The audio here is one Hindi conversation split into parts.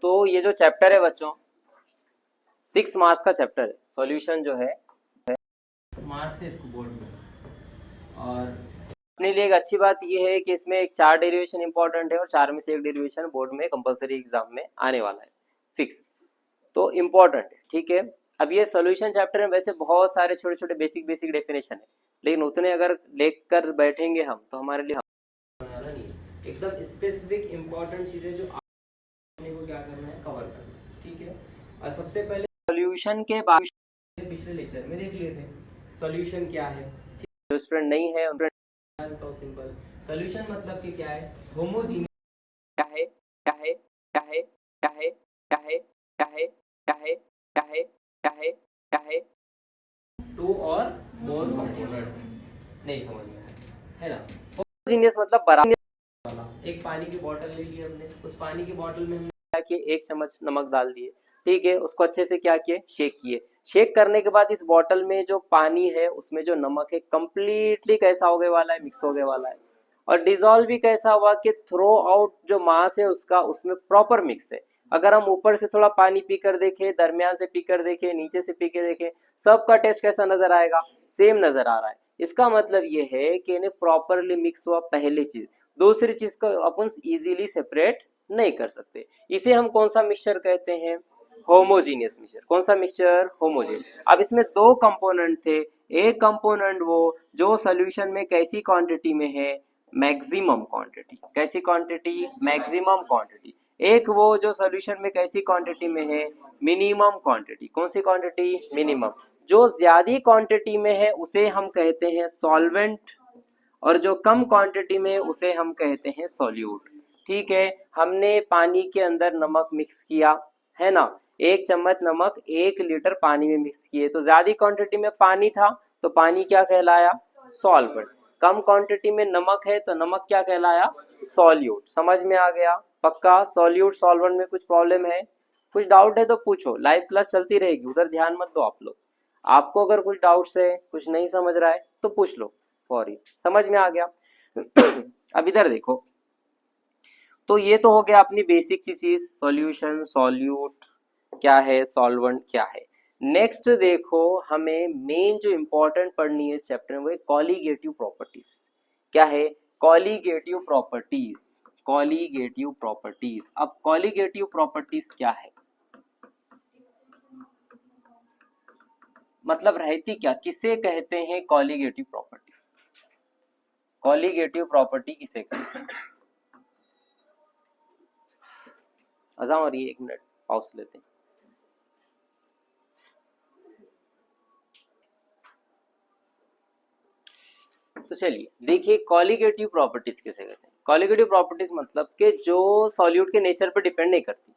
तो ये जो चैप्टर है बच्चों 6 मार्क्स का चैप्टर है। सॉल्यूशन जो है मार्क्स से इसको बोर्ड में, और अपने लिए एक अच्छी बात ये है कि इसमें एक 4 डेरिवेशन इंपॉर्टेंट है और 4 में से एक डेरिवेशन बोर्ड में कंपलसरी एग्जाम में आने वाला है फिक्स, तो इम्पोर्टेंट है। ठीक है, अब ये सॉल्यूशन चैप्टर में वैसे बहुत सारे छोटे छोटे बेसिक डेफिनेशन है, लेकिन उतने अगर लेकर बैठेंगे हम तो हमारे लिए एकदम स्पेसिफिक इंपॉर्टेंट चीजें जो आपने को क्या करना है, कवर करना है। ठीक है, और सबसे पहले सॉल्यूशन के बाद पिछले लेक्चर में देख लिए थे सॉल्यूशन क्या है। जो स्टूडेंट नहीं है तो सिंपल सॉल्यूशन मतलब कि क्या है, होमोजीनियस क्या है क्या है क्या है क्या है क्या है क्या है क्या है क्या है क्या है क्या है, टू और मोर कंपोनेंट नहीं समझ में है ना। होमोजीनियस मतलब बराबर वाला। एक पानी की बोतल ले ली हमने, उस पानी की बोतल में हमने क्या किया, 1 चम्मच नमक डाल दिए। ठीक है, उसको अच्छे से क्या किए, शेक किए। शेक करने के बाद इस बोतल में जो पानी है उसमें जो नमक है कंप्लीटली कैसा होने वाला है, मिक्स होने वाला है, और डिजोल्व भी कैसा हुआ कि थ्रो आउट जो मास है उसका उसमें प्रॉपर मिक्स है। अगर हम ऊपर से थोड़ा पानी पीकर देखें, दरमियान से पीकर देखें, नीचे से पी के देखें, सबका टेस्ट कैसा नजर आएगा, सेम नजर आ रहा है। इसका मतलब ये है कि इन्हें प्रॉपरली मिक्स हुआ पहली चीज, दूसरी चीज को अपन इजीली सेपरेट नहीं कर सकते। इसे हम कौन सा मिक्सचर कहते हैं, होमोजीनियस मिक्सचर। कौन सा मिक्सचर, होमोजीनियस। अब इसमें 2 कंपोनेंट थे, एक कंपोनेंट वो जो सॉल्यूशन में कैसी क्वांटिटी में है, मैक्सिमम क्वांटिटी, कैसी क्वांटिटी, मैक्सिमम क्वांटिटी। एक वो जो सॉल्यूशन में कैसी क्वांटिटी में है, मिनिमम क्वांटिटी। कौन सी क्वांटिटी, मिनिमम। जो ज्यादा क्वांटिटी में है उसे हम कहते हैं सॉल्वेंट, और जो कम क्वांटिटी में उसे हम कहते हैं सॉल्यूट। ठीक है, हमने पानी के अंदर नमक मिक्स किया है ना, 1 चम्मच नमक 1 लीटर पानी में मिक्स किए, तो ज्यादा क्वांटिटी में पानी था तो पानी क्या कहलाया, सॉल्वेंट। कम क्वांटिटी में नमक है तो नमक क्या कहलाया, सॉल्यूट। समझ में आ गया, पक्का। सॉल्यूट सॉल्वेंट में कुछ प्रॉब्लम है, कुछ डाउट है तो पूछो, लाइव क्लास चलती रहेगी, उधर ध्यान मत दो आप लोग। आपको अगर कुछ डाउट्स है, कुछ नहीं समझ रहा है तो पूछ लो, फौरी। समझ में आ गया। अब इधर देखो, तो ये तो हो गया अपनी बेसिक चीज, सॉल्यूशन, सॉल्यूट क्या है, सॉल्वेंट क्या है। नेक्स्ट देखो, हमें मेन जो इंपॉर्टेंट पढ़नी है इस चैप्टर में वो है कॉलीगेटिव प्रॉपर्टीज। क्या है, कॉलीगेटिव प्रॉपर्टीज, कॉलीगेटिव प्रॉपर्टीज। अब कॉलीगेटिव प्रॉपर्टीज क्या है, मतलब रहती क्या, किसे कहते हैं कॉलीगेटिव प्रॉपर्टी, कॉलीगेटिव प्रॉपर्टी किसे कहते हैं। अज़ान हो रही है, 1 मिनट पॉज लेते हैं। तो चलिए देखिए कॉलीगेटिव प्रॉपर्टीज किसे कहते हैं। कॉलीगेटिव प्रॉपर्टीज मतलब कि जो सॉल्यूट के नेचर पर डिपेंड नहीं करती,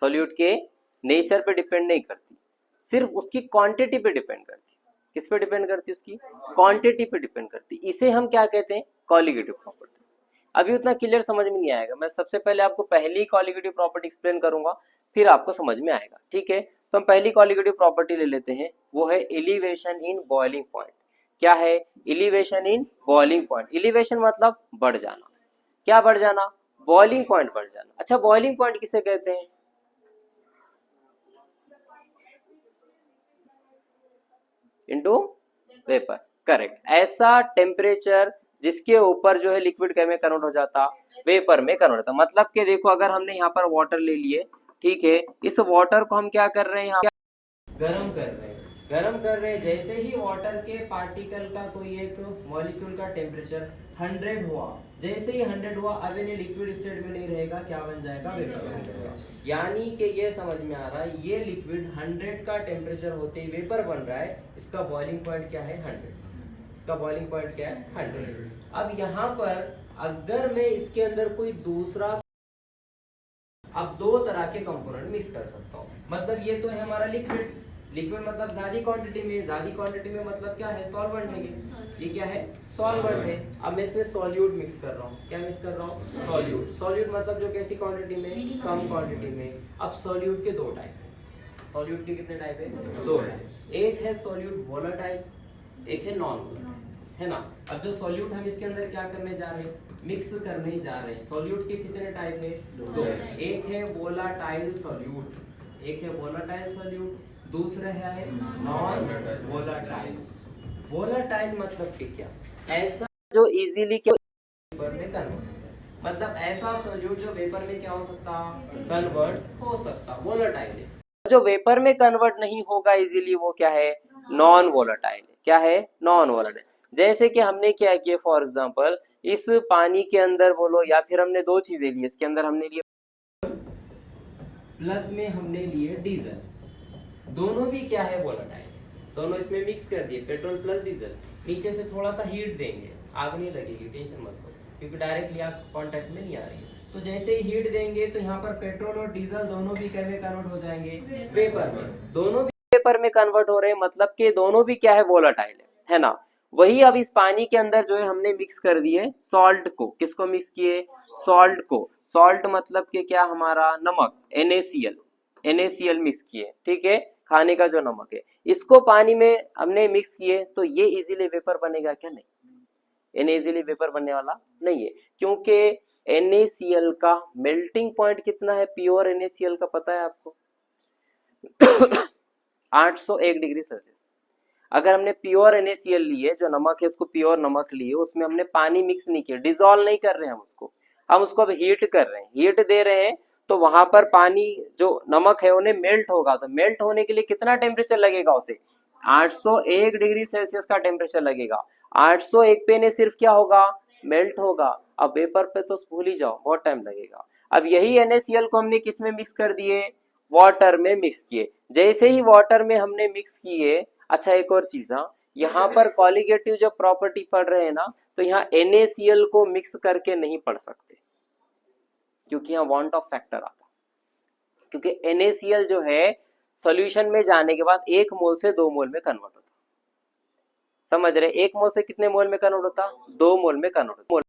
सॉल्यूट के नेचर पे डिपेंड नहीं करती, सिर्फ उसकी क्वांटिटी पे डिपेंड करती। किस पे डिपेंड करती, उसकी क्वांटिटी पे डिपेंड करती। इसे हम क्या कहते हैं, कॉलीगेटिव प्रॉपर्टीज। अभी उतना क्लियर समझ में नहीं आएगा, मैं सबसे पहले आपको पहली कॉलीगेटिव प्रॉपर्टी एक्सप्लेन करूंगा, फिर आपको समझ में आएगा। ठीक है, तो हम पहली कॉलीगेटिव प्रॉपर्टी ले लेते हैं, वो है एलिवेशन इन बॉइलिंग पॉइंट। क्या है, elevation in boiling point. Elevation मतलब बढ़ जाना, क्या बढ़ जाना, बॉइलिंग पॉइंट बढ़ जाना। अच्छा, बॉइलिंग पॉइंट किसे कहते हैं, इनटू वेपर, करेक्ट। ऐसा टेम्परेचर जिसके ऊपर जो है लिक्विड क्या में कन्वर्ट हो जाता, वेपर में कन्वर्ट होता। मतलब कि देखो, अगर हमने यहाँ पर वाटर ले लिए, ठीक है, इस वाटर को हम क्या कर रहे हैं, यहाँ गर्म कर रहे हैं, गर्म कर रहे हैं। जैसे ही वाटर के पार्टिकल का कोई एक मॉलिक्यूल का टेम्परेचर 100 हुआ, जैसे ही 100 हुआ, अब इन्हें लिक्विड स्टेट में नहीं रहेगा, क्या बन जाएगा, वेपर बन जाएगा। यानी कि ये समझ में आ रहा है, ये लिक्विड 100 का टेम्परेचर होते ही वेपर बन रहा है, इसका बॉइलिंग पॉइंट क्या है, 100। इसका बॉइलिंग पॉइंट क्या है, 100। अब यहाँ पर अगर मैं इसके अंदर कोई दूसरा, अब 2 तरह के कंपोनेंट मिक्स कर सकता हूँ। मतलब ये तो है हमारा लिक्विड, लिक्विड मतलब ज्यादा क्वांटिटी में, ज्यादा क्वांटिटी में मतलब क्या है, सॉल्वेंट है। ये क्या है, सॉल्वेंट है। अब मैं इसमें सॉल्यूट मिक्स कर रहा हूँ, क्या मिक्स कर रहा हूँ, सॉल्यूट। सॉल्यूट मतलब जो कैसी क्वांटिटी में, कम क्वांटिटी में। अब सॉल्यूट के 2 टाइप है, सॉल्यूट के कितने टाइप है, 2 टाइप। एक है सॉल्यूट वोलेटाइल, एक है नॉन वोलेटाइल। है ना। अब जो सॉल्यूट हम इसके अंदर क्या करने जा रहे हैं, मिक्स करने जा रहे हैं। सॉल्यूट के कितने टाइप है, दो। एक है वोलाटाइल सॉल्यूट, एक है वोलाटाइल सॉल्यूट, दूसरा है नॉन वोलाटाइल। वोलाटाइल मतलब कि क्या, ऐसा जो इजीली क्या वेपर में कन्वर्ट हो जाए, मतलब ऐसा सॉल्यूट जो वेपर में क्या हो सकता, कन्वर्ट हो सकता, वोलाटाइल है। जो वेपर में कन्वर्ट नहीं होगा इजीली वो क्या है, नॉन वोलाटाइल है। क्या है, नॉन वोलाटाइल। जैसे कि हमने क्या किया, फॉर एग्जांपल इस पानी के अंदर बोलो, या फिर हमने दो चीजें ली, इसके अंदर हमने लिए प्लस में हमने लिए डीजल, दोनों भी क्या है, वोलाटाइल, दोनों इसमें मिक्स कर दिए, पेट्रोल प्लस डीजल। नीचे से थोड़ा सा हीट देंगे, आग नहीं लगेगी, टेंशन मत लो, क्योंकि डायरेक्टली आग कांटेक्ट में नहीं आ रही है। तो जैसे ही हीट देंगे तो यहाँ पर पेट्रोल और डीजल दोनों भी क्या में कन्वर्ट हो जाएंगे, वेपर में। दोनों भी वेपर में कन्वर्ट हो रहे हैं, मतलब कि दोनों भी क्या है, वोलाटाइल है ना। वही अब इस पानी के अंदर जो है हमने मिक्स कर दिए सॉल्ट को। किसको मिक्स किए, सॉल्ट को। सॉल्ट मतलब कि क्या, हमारा नमक, NaCl मिक्स किए, ठीक है, खाने का जो नमक है, इसको पानी में हमने मिक्स किए, तो ये इजीली वेपर बनेगा क्या, नहीं, इजीली वेपर बनने वाला नहीं है, क्योंकि NaCl का मेल्टिंग पॉइंट कितना है, प्योर NaCl का पता है आपको 801 डिग्री सेल्सियस। अगर हमने प्योर NaCl लिए, जो नमक है उसको प्योर नमक लिए, उसमें हमने पानी मिक्स नहीं किया, डिसॉल्व नहीं कर रहे हैं हम उसको अब हीट कर रहे हैं, हीट दे रहे हैं, तो वहां पर पानी जो नमक है उन्हें मेल्ट होगा। तो मेल्ट होने के लिए कितना टेम्परेचर लगेगा, उसे 801 डिग्री सेल्सियस का टेम्परेचर लगेगा। 801 पे ने सिर्फ क्या होगा, मेल्ट होगा। अब वेपर पे तो भूल ही जाओ, बहुत टाइम लगेगा। अब यही NaCl को हमने किस में मिक्स कर दिए, वाटर में मिक्स किए। जैसे ही वाटर में हमने मिक्स किए, अच्छा एक और चीज, यहाँ पर कॉलिगेटिव जो प्रॉपर्टी पढ़ रहे हैं ना, तो यहाँ NaCl को मिक्स करके नहीं पढ़ सकते, क्योंकि यहाँ वांट ऑफ फैक्टर आता, क्योंकि NaCl जो है सॉल्यूशन में जाने के बाद 1 मोल से 2 मोल में कन्वर्ट होता, समझ रहे, 1 मोल से कितने मोल में कन्वर्ट होता, 2 मोल में कन्वर्ट होता।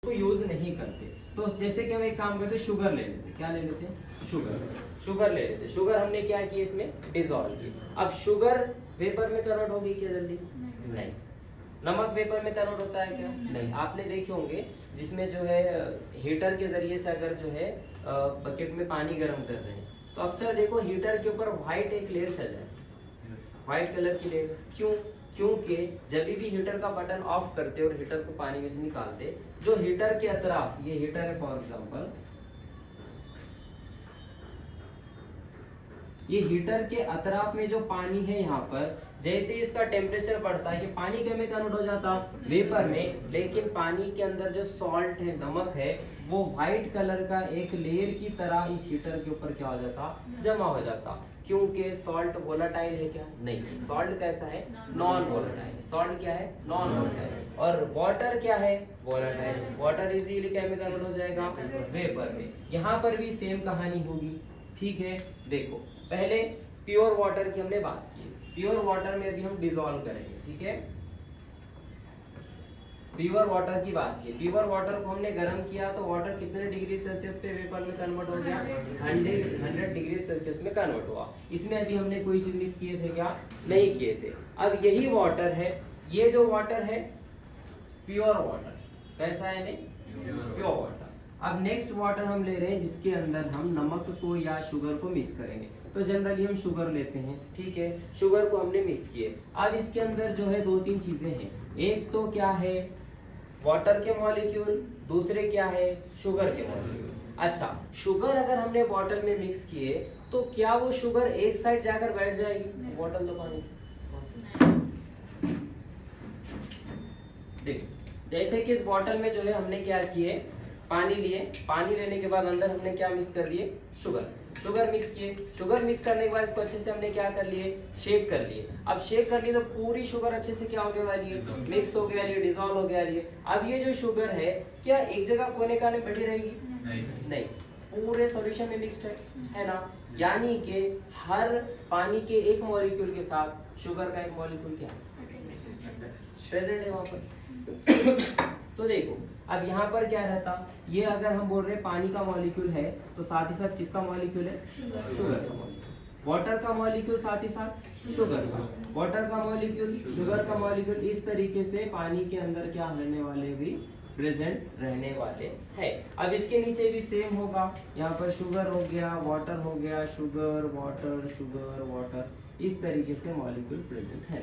को यूज नहीं करते, तो जैसे कि हम एक काम करते, शुगर ले लेते, क्या ले लेते, शुगर ले लेते। शुगर हमने क्या किया, इसमें डिसॉल्व की। अब शुगर वेपर में कन्वर्ट होगी क्या जल्दी, नहीं। नमक वेपर में कन्वर्ट होता है क्या, नहीं। आपने देखे होंगे जिसमें जो है हीटर के जरिए से अगर जो है बकेट में पानी गर्म कर रहे हैं, तो अक्सर देखो हीटर के ऊपर व्हाइट एक लेयर चल जाए, व्हाइट कलर की लेयर, क्यों, क्योंकि जब भी हीटर का बटन ऑफ करते और हीटर को पानी में से निकालते, जो हीटर के अतराफ, ये हीटर है फॉर एग्जांपल, ये हीटर के अतराफ में जो पानी है, यहाँ पर जैसे इसका टेम्परेचर बढ़ता है, ये पानी क्या में कन्वर्ट हो जाता, वेपर में। लेकिन पानी के अंदर जो सॉल्ट है, नमक है, वो व्हाइट कलर का एक लेयर की तरह इस हीटर के ऊपर क्या हो जाता, जमा हो जाता। क्योंकि सॉल्ट वोलाटाइल है क्या, नहीं। सॉल्ट कैसा है, नॉन वोलाटाइल। सॉल्ट क्या है, नॉन वोलाटाइल। और वाटर क्या है, वोलाटाइल। वाटर इजीली क्या में कन्वर्ट हो जाएगा, वेपर में। यहाँ पर भी सेम कहानी होगी, ठीक है। देखो पहले प्योर वाटर की हमने बात की, प्योर वाटर में अभी हम डिसॉल्व करेंगे, ठीक है। प्योर वाटर की बात की, प्योर वाटर को हमने गर्म किया, तो वाटर कितने डिग्री सेल्सियस पे वेपर में कन्वर्ट हो गया, 100 डिग्री सेल्सियस में कन्वर्ट हुआ। इसमें अभी हमने कोई चीज मिक्स किए थे क्या, नहीं किए थे। अब यही वाटर है, ये जो वाटर है प्योर वाटर, कैसा है, प्योर वाटर। अब नेक्स्ट वाटर हम ले रहे हैं जिसके अंदर हम नमक को या शुगर को मिक्स करेंगे। तो जनरली हम शुगर लेते हैं, ठीक है। शुगर को हमने मिक्स किए। अब इसके अंदर जो है 2-3 चीजें हैं, एक तो क्या है, वाटर के मॉलिक्यूल, दूसरे क्या है, शुगर के मॉलिक्यूल। अच्छा, शुगर अगर हमने बॉटल में मिक्स किए, तो क्या वो शुगर एक साइड जाकर बैठ जाएगी, बॉटल तो पानी, देखो जैसे कि इस बॉटल में जो है हमने क्या किए, पानी लिए, पानी लेने के बाद अंदर हमने क्या मिक्स कर लिए, शुगर मिक्स किए। शुगर मिक्स करने के बाद इसको अच्छे से हमने क्या कर लिए, शेक कर लिए। अब शेक कर लिए तो पूरी शुगर अच्छे से क्या हो गया वाली है, मिक्स हो गया, डिसॉल्व हो गया। अब ये जो शुगर है क्या एक जगह कोने काने में बैठी रहेगी, नहीं, पूरे सॉल्यूशन में मिक्स्ड है ना। यानी कि हर पानी के एक मॉलिक्यूल के साथ शुगर का एक मॉलिक्यूल क्या प्रेजेंट है वहां पर। तो देखो अब यहाँ पर क्या रहता, ये अगर हम बोल रहे हैं पानी का मॉलिक्यूल है, तो साथ ही साथ किसका मॉलिक्यूल है, शुगर का मॉलिक्यूल। वाटर का मॉलिक्यूल साथ ही साथ शुगर का, वाटर का मॉलिक्यूल, शुगर का मॉलिक्यूल, इस तरीके से पानी के अंदर क्या रहने वाले भी प्रेजेंट रहने वाले हैं। अब इसके नीचे भी सेम होगा, यहाँ पर शुगर हो गया, वाटर हो गया, शुगर वाटर शुगर वाटर, इस तरीके से मॉलिक्यूल प्रेजेंट है।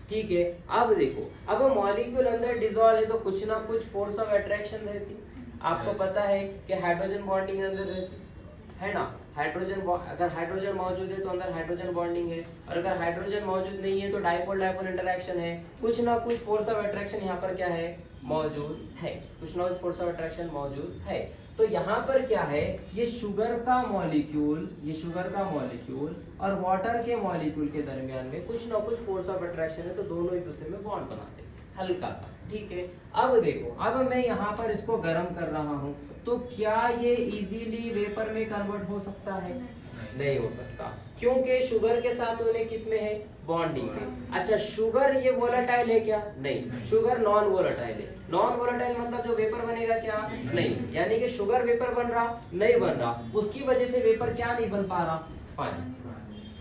ठीक है, अब देखो, अब मॉलिक्यूल अंदर डिसॉल्व है तो कुछ ना कुछ फोर्स ऑफ अट्रैक्शन रहती, आपको पता है कि हाइड्रोजन बॉन्डिंग अंदर रहती है ना। हाइड्रोजन, अगर हाइड्रोजन मौजूद है तो अंदर हाइड्रोजन बॉन्डिंग है, और अगर हाइड्रोजन मौजूद नहीं है तो डाइपोल डाइपोल इंटरेक्शन है। कुछ ना कुछ फोर्स ऑफ अट्रैक्शन यहाँ पर क्या है, मौजूद है, कुछ ना कुछ फोर्स ऑफ अट्रैक्शन मौजूद है। तो यहाँ पर क्या है, ये शुगर का मॉलिक्यूल, ये शुगर का मॉलिक्यूल और वाटर के मॉलिक्यूल के दरमियान में कुछ ना कुछ फोर्स ऑफ अट्रैक्शन है, तो दोनों एक दूसरे में बॉन्ड बनाते हैं हल्का सा। ठीक है, अब देखो, अब मैं यहाँ पर इसको गर्म कर रहा हूँ, तो क्या ये इजीली वेपर में कन्वर्ट हो सकता है? नहीं हो सकता, क्योंकि शुगर के साथ होने किस में है, बॉन्डिंग में। अच्छा, शुगर ये वोलेटाइल है क्या? नहीं, शुगर नॉन वोलेटाइल है। नॉन वोलेटाइल मतलब जो वेपर बनेगा क्या? नहीं, यानी कि शुगर वेपर बन रहा नहीं, बन रहा, उसकी वजह से वेपर क्या नहीं बन पा रहा, पानी।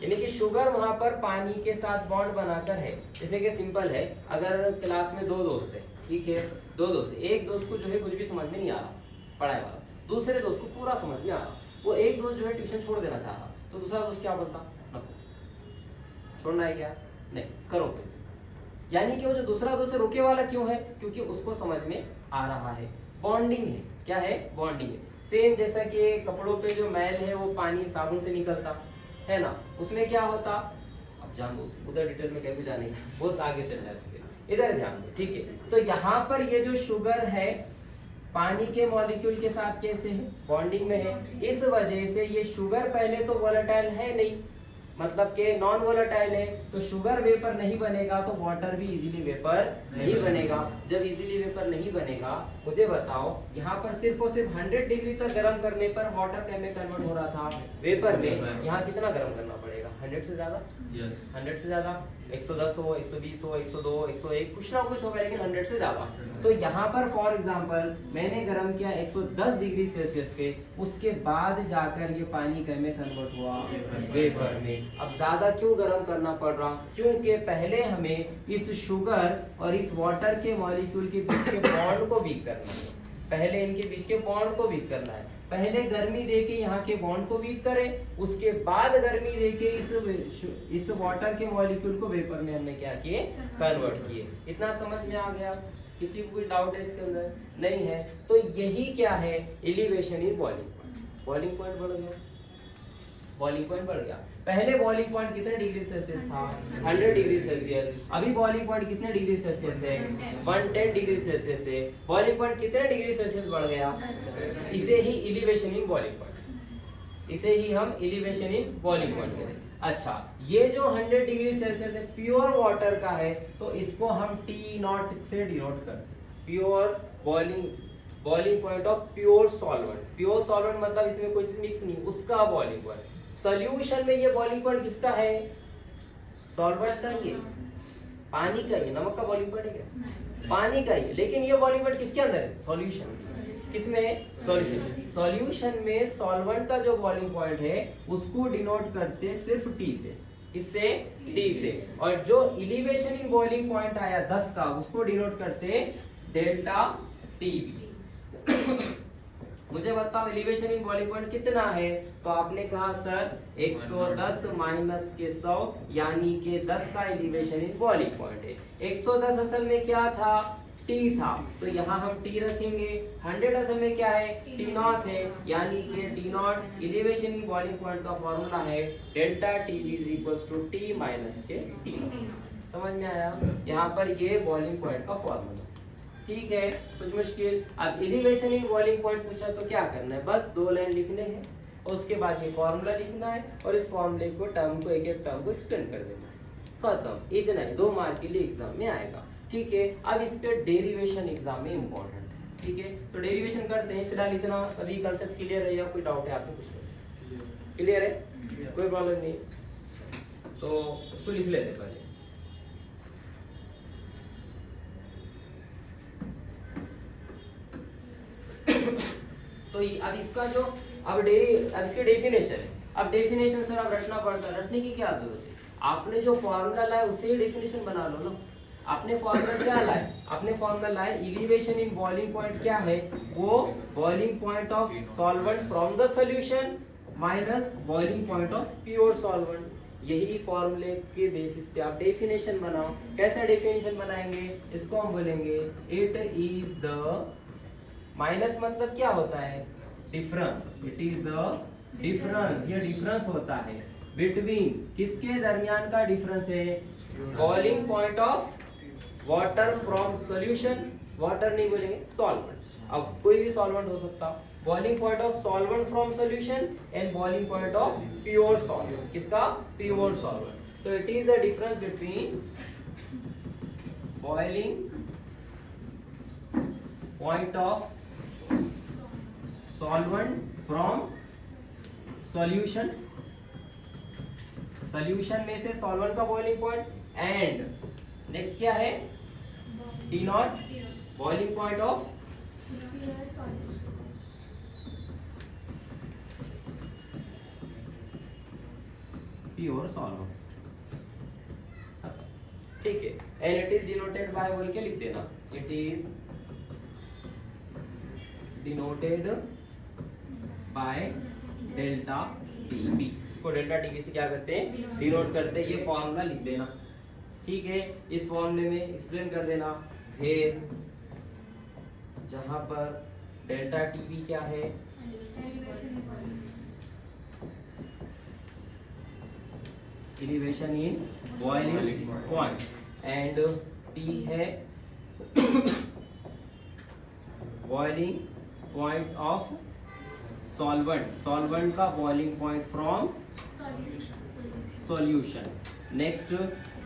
यानी कि शुगर वहां पर पानी के साथ बॉन्ड बनाकर है। जैसे कि सिंपल है, अगर क्लास में दो दोस्त है, ठीक है, दो दोस्त, एक दोस्त को जो है कुछ भी समझ में नहीं आ रहा पढ़ाई वाला, दूसरे दोस्त को पूरा समझ में आ रहा, वो एक दोस्त जो है ट्यूशन छोड़ देना चाह रहा, तो दूसरा दोस्त क्या बोलता, नको, छोड़ना है क्या, नहीं, करो। यानी कि वो जो दूसरा दोस्त रुके वाला क्यों है, क्योंकि उसको समझ में आ रहा है, बॉन्डिंग है। क्या है, बॉन्डिंग है। सेम जैसा कि कपड़ों पे जो मैल है वो पानी साबुन से निकलता है ना, उसमें क्या होता, अब जान दो, उधर डिटेल में क्या कुछ जाने का, बहुत आगे चल जाते, इधर ध्यान दो। ठीक है, तो यहाँ पर ये जो शुगर है पानी के मॉलिक्यूल के साथ कैसे है, बॉन्डिंग में है, इस वजह से ये शुगर पहले तो वोलेटाइल है नहीं, मतलब के नॉन वोलेटाइल है, तो शुगर वेपर नहीं बनेगा, तो वाटर भी इजीली वेपर नहीं बनेगा। जब इजीली वेपर नहीं बनेगा, मुझे बताओ, यहाँ पर सिर्फ और सिर्फ 100 डिग्री तक गर्म करने पर वाटर क्या में कन्वर्ट हो रहा था, वेपर में। यहाँ कितना गर्म करना पड़ेगा, 100 से ज्यादा, 100 से ज्यादा, 110 हो, 120 हो, 102, 101, कुछ ना कुछ होगा, लेकिन 100 से ज्यादा। तो यहाँ पर फॉर एग्जांपल मैंने गर्म किया 110 डिग्री सेल्सियस पे, उसके बाद जाकर ये पानी क्या में कन्वर्ट हुआ, वेपर में। अब ज्यादा क्यों गर्म करना पड़ रहा, क्योंकि पहले हमें इस शुगर और इस वाटर के मॉलिक्यूल के बीच के बॉन्ड को वीक करना है, पहले इनके बीच के बॉन्ड को वीक करना है। पहले गर्मी देके यहाँ के बॉन्ड को वीक करें, उसके बाद गर्मी देके इस वाटर के मॉलिक्यूल को वेपर में हमने क्या किए, कन्वर्ट किए। इतना समझ में आ गया? किसी को कोई डाउट है इसके अंदर? नहीं है, तो यही क्या है, elevation in boiling point. Boiling point बढ़ गया, बॉइलिंग पॉइंट बढ़ गया। पहले बॉइलिंग पॉइंट कितने डिग्री सेल्सियस था, 100 डिग्री सेल्सियस। अभी बॉइलिंग पॉइंट कितने डिग्री सेल्सियस है, 110 डिग्री सेल्सियस है। बॉइलिंग पॉइंट कितने डिग्री सेल्सियस बढ़ गया, इसे ही एलिवेशन इन बॉइलिंग पॉइंट, इसे ही हम एलिवेशन इन बॉइलिंग पॉइंट कहते हैं। अच्छा, ये जो 100 डिग्री सेल्सियस है प्योर वाटर का है, तो इसको हम T0 से डिनोट करते हैं, pure boiling point of pure solvent. Pure solvent मतलब इसमें कोई चीज मिक्स नहीं, उसका बॉइलिंग पॉइंट। सॉल्यूशन में ये बॉइलिंग पॉइंट किसका है, सॉल्वेंट का ही है, पानी का ही। नमक का बॉइलिंग पॉइंट है क्या, पानी का ही, लेकिन ये बॉइलिंग पॉइंट किसके अंदर है, सॉल्यूशन। किसमें, सॉल्यूशन। सॉल्यूशन में सॉल्वेंट का जो बॉइलिंग पॉइंट है उसको डिनोट करते सिर्फ T से, किससे, T से। और जो एलिवेशन इन बॉइलिंग पॉइंट आया 10 का, उसको डिनोट करते डेल्टा TB। मुझे बताओ एलिवेशन इन बॉइलिंग पॉइंट कितना है, तो आपने कहा सर 110 माइनस के 100, यानी कि 10 का एलिवेशन इन बॉइलिंग पॉइंट है। 110 असल में क्या था, T था, तो यहाँ हम T रखेंगे। 100 असल में क्या है, T0 है, यानी कि T0 elevation in boiling point का फॉर्मूला है delta TB is equals to T minus के T0। समझ में आया? यहाँ पर ये बॉइलिंग पॉइंट का फॉर्मूला। ठीक है, कुछ मुश्किल? अब एलिवेशन इन बॉइलिंग पॉइंट पूछा तो क्या करना है, बस 2 लाइन लिखने हैं और उसके बाद ये फॉर्मूला लिखना है और इस फॉर्मूले को टर्म को एक एक टर्म को एक्सप्लेन कर देना है, खत्म। इतना ही 2 मार्क के लिए एग्जाम में आएगा। ठीक है, अब इस पे डेरिवेशन एग्जाम में इंपॉर्टेंट है। ठीक है, तो डेरिवेशन करते हैं। फिलहाल इतना, अभी कंसेप्ट क्लियर है या कोई डाउट है आपको? कुछ क्लियर है, कोई प्रॉब्लम नहीं, तो इसको लिख लेते पहले। तो अब इसका जो अब इसकी डेफिनेशन है, अब डेफिनेशन सर अब रटना पड़ता है, रटने की क्या जरूरत है, आपने जो फॉर्मूला लाया उससे ही डेफिनेशन बना लो ना। आपने फॉर्मूला क्या लाए, आपने फॉर्मूला लाए एलिवेशन इन बॉइलिंग पॉइंट क्या है, वो boiling point of solvent from the solution minus boiling point of pure solvent. यही फॉर्मूले के बेसिस पे आप डेफिनेशन बनाओ। कैसा डेफिनेशन बनाएंगे, इसको हम बोलेंगे इट इज द, माइनस मतलब क्या होता है, difference, it is the difference, ये डिफरेंस होता है बिटवीन, किसके दरमियान का डिफरेंस है, boiling point of water from solution, water नहीं बोलेंगे सॉल्वेंट, अब कोई भी सॉल्वेंट हो सकता, boiling point of solvent from solution and boiling point of pure solvent, किसका, प्योर सॉल्वेंट। तो it is the difference between boiling point of solvent from solution, solution में से सॉल्वेंट का बॉइलिंग पॉइंट, एंड नेक्स्ट क्या है, T not, boiling point of pure solvent. ठीक है, and it is denoted by बोल के लिख देना, it is denoted by delta TB, इसको डेल्टा टीबी से क्या करते हैं, डिनोट करते हैं, ये फॉर्मूला लिख देना। ठीक है, इस फॉर्मूले में एक्सप्लेन कर देना, फिर जहां पर डेल्टा टीबी क्या है, elevation in boiling point, and T है boiling point of solvent, solvent का boiling point from solution. Next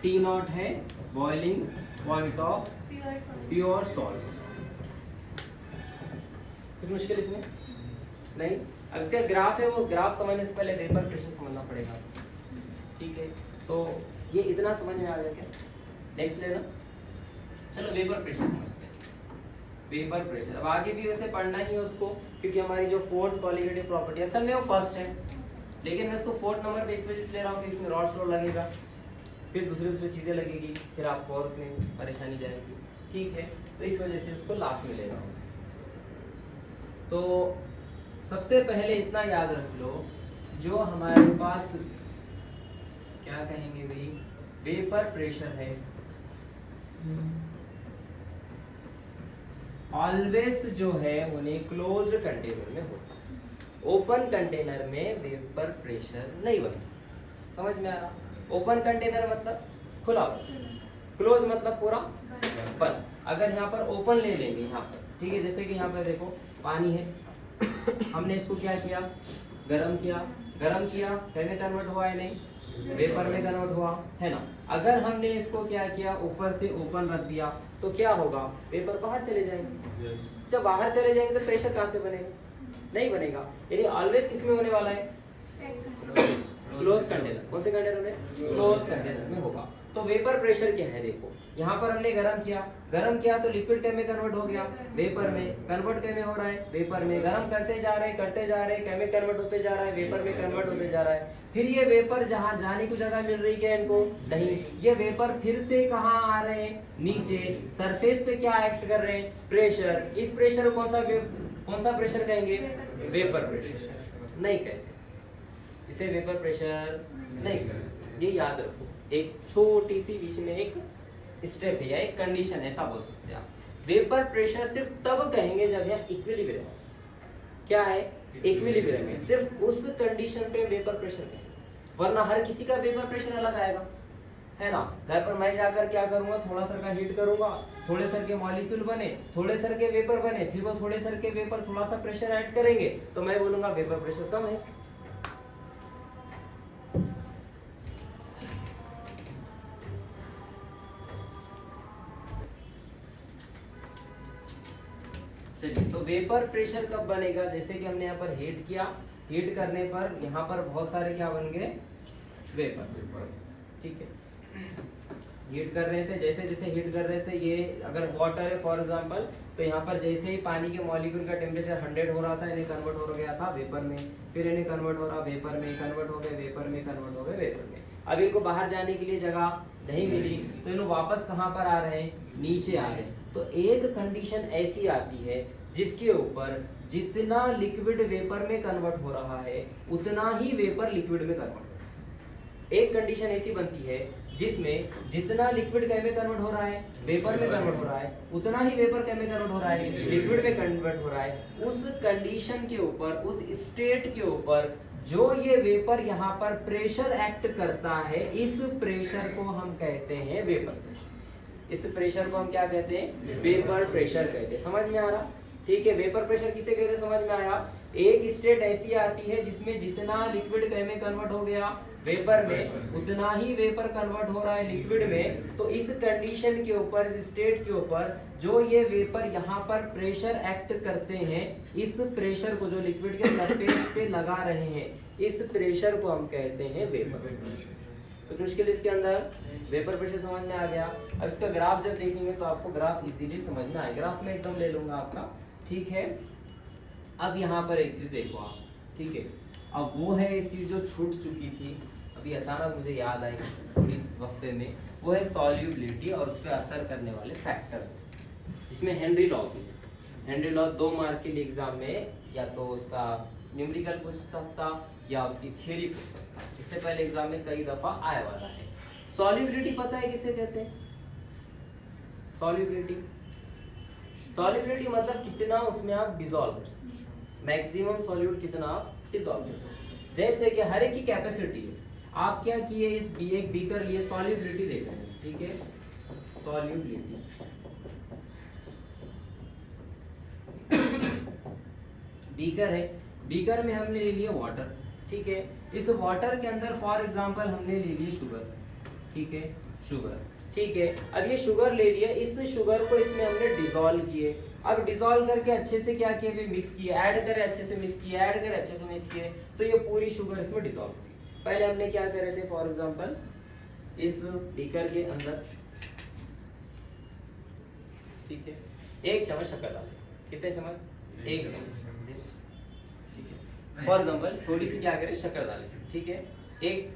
T naught है boiling point of pure salt. कुछ मुश्किल इसमें नहीं। अब इसका ग्राफ है, वो ग्राफ समझने से पहले वेपर प्रेशर समझना पड़ेगा। ठीक है, तो ये इतना समझ में आ गया क्या, नेक्स्ट लेना। चलो वेपर प्रेशर समझते हैं, वेपर प्रेशर अब आगे भी वैसे पढ़ना ही है उसको, क्योंकि हमारी जो फोर्थ क्वालिटेटिव प्रॉपर्टी असल में वो फर्स्ट है, लेकिन मैं उसको फोर्थ नंबर पे इस वजह से ले रहा हूँ कि इसमें रॉड फ्लो लगेगा, फिर दूसरी चीज़ें लगेगी, फिर आपको और उसमें परेशानी जाएगी। ठीक है, तो इस वजह से उसको लास्ट में ले रहा हूँ। तो सबसे पहले इतना याद रख लो, जो हमारे पास क्या कहेंगे भाई, वेपर प्रेशर है, ऑलवेज जो है उन्हें क्लोज्ड कंटेनर में होता है, ओपन कंटेनर में वेपर प्रेशर नहीं बनता। समझ में आ रहा, ओपन कंटेनर मतलब खुला, क्लोज मतलब पूरा बंद। अगर यहाँ पर ओपन ले लेंगे यहाँ पर, ठीक है, जैसे कि यहाँ पर देखो पानी है, हमने इसको क्या किया, गरम किया, गरम किया, कैसे कन्वर्ट हुआ है, नहीं वेपर में कन्वर्ट हुआ है ना। अगर हमने इसको क्या किया, ऊपर से ओपन रख दिया, तो क्या होगा, वेपर बाहर चले जाएंगे। जब बाहर चले जाएंगे तो प्रेशर कहाँ से बनेगा, नहीं बनेगा। यानी ऑलवेज किस में होने वाला है, क्लोज कंटेनर। कौन से कंटेनर में, क्लोज कंटेनर में होगा। तो वेपर प्रेशर क्या है, देखो यहाँ पर हमने गरम किया तो लिक्विड के में कन्वर्ट हो गया, वेपर में, कन्वर्ट के में हो रहा है, वेपर में, गरम करते जा रहे के में कन्वर्ट होते जा रहा है, वेपर में कन्वर्ट होते जा रहा है। फिर ये वेपर जहाँ जाने की जगह मिल रही है इनको, नहीं, ये वेपर फिर से कहाँ आ रहे हैं, नीचे सरफेस पे क्या एक्ट कर रहे हैं, प्रेशर। इस प्रेशर को कौन सा प्रेशर कहेंगे, वेपर प्रेशर नहीं कहते, इसे वेपर प्रेशर नहीं कहते। ये याद रखो, एक छोटी सी बीच में एक स्टेप है या एक कंडीशन, ऐसा बोल सकते हैं आप। वेपर प्रेशर सिर्फ तब कहेंगे जब यहाँ इक्विलिब्रियम, क्या है, इक्विलिब्रियम है, सिर्फ उस कंडीशन पे वेपर प्रेशर कहेंगे, वरना हर किसी का वेपर प्रेशर अलग आएगा, है ना। घर पर मैं जाकर क्या करूंगा, थोड़ा सर का हीट करूंगा, थोड़े सर के मॉलिक्यूल बने, थोड़े सर के वेपर बने, फिर वो थोड़े सर के वेपर थोड़ा सा प्रेशर ऐड करेंगे, तो मैं बोलूंगा वेपर प्रेशर कम है। चलिए, तो वेपर प्रेशर कब बनेगा, जैसे कि हमने यहाँ पर हीट किया, हीट करने पर यहाँ पर बहुत सारे क्या बन गए, वेपर। ठीक है, हीट कर रहे थे, जैसे जैसे हीट कर रहे थे, ये अगर वाटर है फॉर एग्जांपल, तो यहाँ पर जैसे ही पानी के मॉलिक्यूल का टेम्परेचर 100 हो रहा था, इन्हें कन्वर्ट हो गया था वेपर में, फिर इन्हें कन्वर्ट हो रहा वेपर में, कन्वर्ट हो गए वेपर में, कन्वर्ट हो गए वेपर में। अब इनको बाहर जाने के लिए जगह नहीं मिली, तो इन्हों वापस कहाँ पर आ रहे हैं, नीचे आ रहे हैं। तो एक कंडीशन ऐसी आती है जिसके ऊपर जितना लिक्विड वेपर में कन्वर्ट हो रहा है उतना ही वेपर लिक्विड में कन्वर्ट हो रहा है। एक कंडीशन ऐसी बनती है जिसमें जितना लिक्विड क्या में कन्वर्ट हो रहा है, वेपर में कन्वर्ट हो रहा है, उतना ही वेपर क्या में कन्वर्ट हो रहा है, लिक्विड में कन्वर्ट हो रहा है। उस कंडीशन के ऊपर, उस स्टेट के ऊपर जो ये वेपर यहाँ पर प्रेशर एक्ट करता है, इस प्रेशर को हम कहते हैं वेपर प्रेशर। इस प्रेशर को हम क्या कहते हैं, वेपर प्रेशर कहते हैं। समझ में आ रहा? ठीक है। वेपर प्रेशर किसे कहते हैं, समझ में आया? एक स्टेट ऐसी आती है जिसमें जितना लिक्विड क्या में कन्वर्ट हो गया, वेपर में, उतना ही वेपर कन्वर्ट हो रहा है लिक्विड में। तो इस कंडीशन के ऊपर, इस स्टेट के ऊपर जो ये वेपर यहाँ पर प्रेशर एक्ट करते हैं, इस प्रेशर को जो लिक्विड के सरफेस पे लगा रहे हैं, इस प्रेशर को हम कहते हैं वेपर प्रेशर। तो मुश्किल इसके अंदर वेपर प्रेशर समझ में आ गया। अब इसका ग्राफ जब देखेंगे तो आपको ग्राफ इजीली समझ में आएगा। ग्राफ में एकदम ले लूंगा आपका, ठीक है। अब यहाँ पर एक चीज देखो आप, ठीक है। अब वो है एक चीज जो छूट चुकी थी, अभी अचानक मुझे याद आई थोड़ी वक्फे में, वो है सॉल्युबिलिटी और उस पर असर करने वाले फैक्टर्स, जिसमें हेनरी लॉ भी है। हेनरी लॉ 2 मार्क के लिए एग्जाम में या तो उसका न्यूमेरिकल पूछ सकता या उसकी थ्योरी पूछ सकता। इससे पहले एग्जाम में कई दफा आया वाला है। सॉल्युबिलिटी पता है किसे कहते हैं? सॉल्युबिलिटी, सॉल्युबिलिटी मतलब कितना उसमें आप डिसॉल्व कर सकते, मैक्सिमम सॉल्यूट कितना आप डिसॉल्व कर सकते। जैसे कि हर एक की कैपेसिटी है, आप क्या किए, इस एक बीकर लिए सॉल्युबिलिटी देख रहे हैं, ठीक है। सॉल्युबिलिटी बीकर है, बीकर में हमने ले लिया वाटर, ठीक है। इस वाटर के अंदर फॉर एग्जांपल हमने ले लिया शुगर, ठीक है, शुगर, ठीक है। अब ये शुगर ले लिया, इस शुगर को इसमें हमने डिसॉल्व किए। अब डिसॉल्व करके अच्छे से क्या किया, फिर मिक्स किया, ऐड करे अच्छे से मिक्स किया, ऐड करे अच्छे से मिक्स किए, तो ये पूरी शुगर इसमें डिसॉल्व हो गई। पहले हमने क्या करे थे, फॉर एग्जांपल इस बीकर के अंदर, ठीक है, 1 चम्मच शक्कर डाले। कितने चम्मच? 1 चम्मच, ठीक है। फॉर एग्जांपल थोड़ी सी क्या करें, शक्कर डाले, ठीक है। 1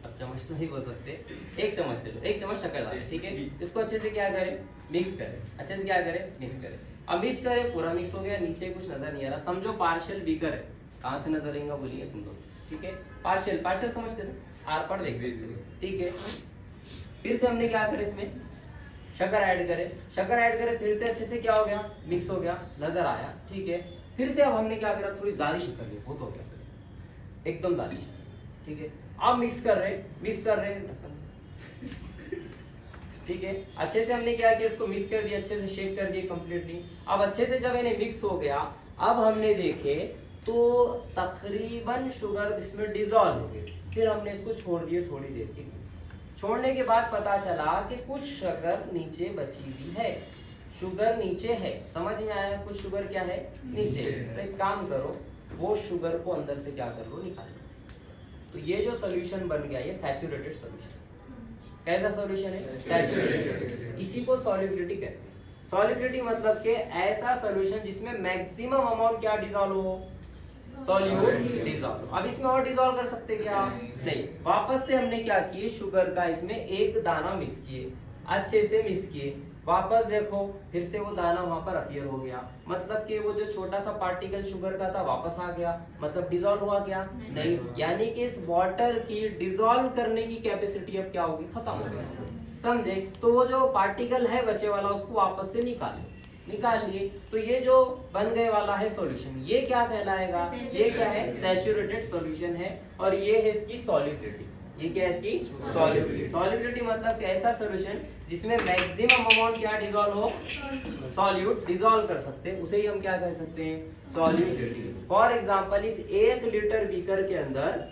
चम्मच तो नहीं बोल सकते, 1 चम्मच ले लो, 1 चम्मच शक्कर डालें, ठीक है। इसको अच्छे से क्या करें, मिक्स करें, अच्छे से क्या करें, मिक्स करें। अब मिक्स करें, पूरा मिक्स हो गया, नीचे कुछ नजर नहीं आ रहा, समझो पार्शियल बीकर है। कहाँ से नजर आएगा बोलिए तुम लोग, ठीक है। पार्शियल, पार्शियल समझते हो, आर पर देख सकते हो, ठीक है। फिर से हमने क्या करें, इसमें शक्कर ऐड करें, शक्कर ऐड करें, फिर से अच्छे से क्या हो गया, मिक्स हो गया, नजर आया, ठीक है। फिर से अब हमने क्या करा, थोड़ी ज्यादा शक्कर ली, बहुत हो गया एकदम ज्यादा, ठीक है। अब मिक्स कर रहे, मिक्स कर रहे, ठीक है। अच्छे से हमने क्या किया, इसको मिक्स कर दिया, अच्छे से शेक कर दिया कंप्लीटली। अब अच्छे से जब इन्हें मिक्स हो गया, अब हमने देखे तो तकरीबन शुगर इसमें डिसॉल्व हो गई। फिर हमने इसको छोड़ दिया थोड़ी देर के लिए। छोड़ने के बाद पता चला कि कुछ शक्कर नीचे बची हुई है, शुगर नीचे है। समझ में आया, कुछ शुगर क्या है, नीचे। तो एक काम करो, वो शुगर को अंदर से क्या कर लो, निकाल लो। तो ये जो सॉल्यूशन बन गया, ये सैचुरेटेड सॉल्यूशन। कैसा सॉल्यूशन है, सैचुरेटेड। इसी को सॉल्युबिलिटी कहते हैं। सॉल्युबिलिटी मतलब कि ऐसा सॉल्यूशन जिसमें मैक्सिमम अमाउंट क्या डिसॉल्व हो, सॉल्यूट डिसॉल्व। अब इसमें और डिसॉल्व कर सकते क्या, नहीं। वापस से हमने क्या किए, शुगर का इसमें एक दाना मिक्स किए, अच्छे से मिक्स किए। वापस देखो, फिर से वो दाना वहां पर अपीयर हो गया, मतलब कि वो जो छोटा सा पार्टिकल शुगर का था वापस आ गया, मतलब डिसॉल्व हुआ क्या, नहीं। यानी कि इस वाटर की डिसॉल्व करने की कैपेसिटी अब क्या होगी, खत्म हो गई, समझे। तो वो जो पार्टिकल है बचे वाला, उसको वापस से निकाल लिए। तो ये जो बन गए वाला है सॉल्यूशन, ये क्या कहलाएगा, ये क्या है, सैचुरेटेड सॉल्यूशन है। और ये है इसकी सॉल्युबिलिटी, ये क्या है इसकी सॉल्युबिलिटी। सॉल्युबिलिटी मतलब ऐसा सॉल्यूशन जिसमें मैक्सिमम अमाउंट क्या डिसॉल्व हो, सॉल्यूट डिसॉल्व कर सकते हैं, उसे ही हम क्या कह सकते हैं, सॉल्युबिलिटी। फॉर एग्जांपल इस 1 लीटर बीकर के अंदर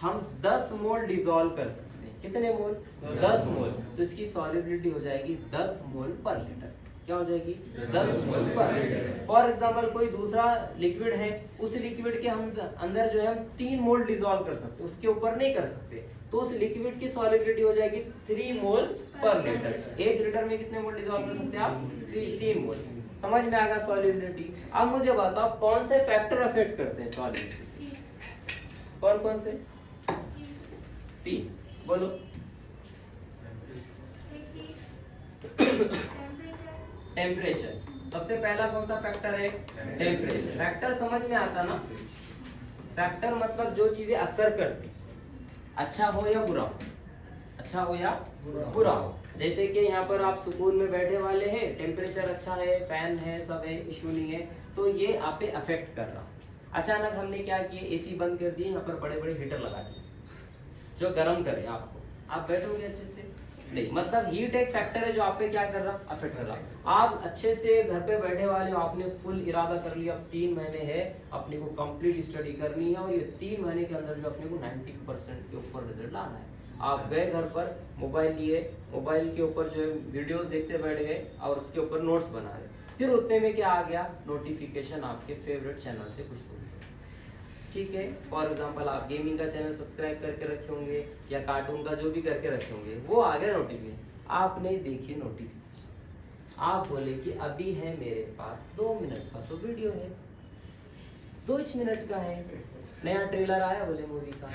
हम 10 मोल डिसॉल्व कर सकते हैं। कितने मोल, 10 मोल। तो इसकी सॉल्युबिलिटी हो जाएगी 10 मोल पर लीटर। क्या हो जाएगी 10 मोल पर लीटर। फॉर एग्जाम्पल कोई दूसरा लिक्विड है, उस लिक्विड के हम अंदर जो है हम 3 मोल डिसॉल्व कर सकते, उसके ऊपर नहीं कर सकते, तो उस लिक्विड की सॉल्युबिलिटी हो जाएगी 3 मोल पर लीटर। 1 लीटर में कितने मोल डिसॉल्व कर सकते हैं आप? 3 मोल। समझ में आ गया सॉल्युबिलिटी। अब मुझे बताओ कौन से फैक्टर अफेक्ट करते हैं सॉल्युबिलिटी? कौन कौन से? 3 बोलो। टेम्परेचर सबसे पहला कौन सा फैक्टर है? टेम्परेचर। फैक्टर समझ में आता ना? फैक्टर मतलब जो चीजें असर करती, अच्छा हो या बुरा हो, अच्छा हो या बुरा हो। जैसे कि यहाँ पर आप सुकून में बैठे वाले हैं, टेम्परेचर अच्छा है, फैन है, सब है, इशू नहीं है, तो ये आप पे अफेक्ट कर रहा। अचानक हमने क्या किया, एसी बंद कर दिए, यहाँ पर बड़े बड़े हीटर लगा दिए जो गर्म करे आपको, आप बैठोगे अच्छे से? नहीं। मतलब हीट एक फैक्टर है जो आप पे क्या कर रहा, अफेक्ट कर रहा। आप अच्छे से घर पे बैठे वाले हो, आपने फुल इरादा कर लिया, अब 3 महीने है अपने को कंप्लीट स्टडी करनी है और ये 3 महीने के अंदर जो अपने को 90% के ऊपर रिजल्ट लाना है। आप गए घर पर, मोबाइल लिए, मोबाइल के ऊपर जो है वीडियोस देखते बैठ गए और उसके ऊपर नोट्स बना रहे, फिर उतने में क्या आ गया, नोटिफिकेशन आपके फेवरेट चैनल से कुछ दूर। ठीक है, फॉर एग्जांपल आप गेमिंग का चैनल सब्सक्राइब करके रखे होंगे या कार्टून का जो भी करके रखे होंगे, वो आ गया नोटिफिकेशन, आपने देखी नोटिफिकेशन, आप बोले कि अभी है मेरे पास 2 मिनट का तो वीडियो है, 2 मिनट का है, नया ट्रेलर आया बोले मूवी का,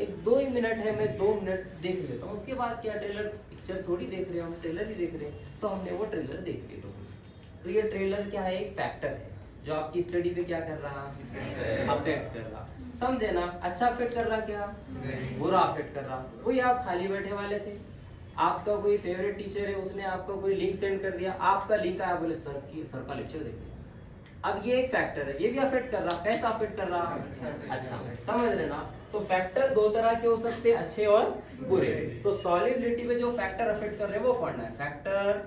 एक 2 ही मिनट है, मैं 2 मिनट देख लेता हूँ, उसके बाद क्या ट्रेलर, पिक्चर थोड़ी देख रहे हो, हम ट्रेलर ही देख रहे हैं, तो हमने वो ट्रेलर देख लिया। तो ये ट्रेलर क्या है, एक फैक्टर है जो आपकी स्टडी पे क्या कर रहा, अफेक्ट कर रहा। समझे ना? अच्छा अफेक्ट कर रहा, क्या बुरा अफेक्ट कर रहा। वही आप खाली बैठे वाले थे, आपका कोई फेवरेट टीचर है, उसने आपको कोई लिंक सेंड कर दिया, आपका लिंक आया, बोले सर का लेक्चर देखिए। अब ये एक फैक्टर है, ये भी अफेक्ट कर रहा। कैसा अफेक्ट कर रहा? अच्छा, समझ लेना। तो फैक्टर 2 तरह के हो सकते हैं, अच्छे और बुरे। तो सॉल्युबिलिटी में जो फैक्टर अफेक्ट कर रहे हैं वो पढ़ना है, factor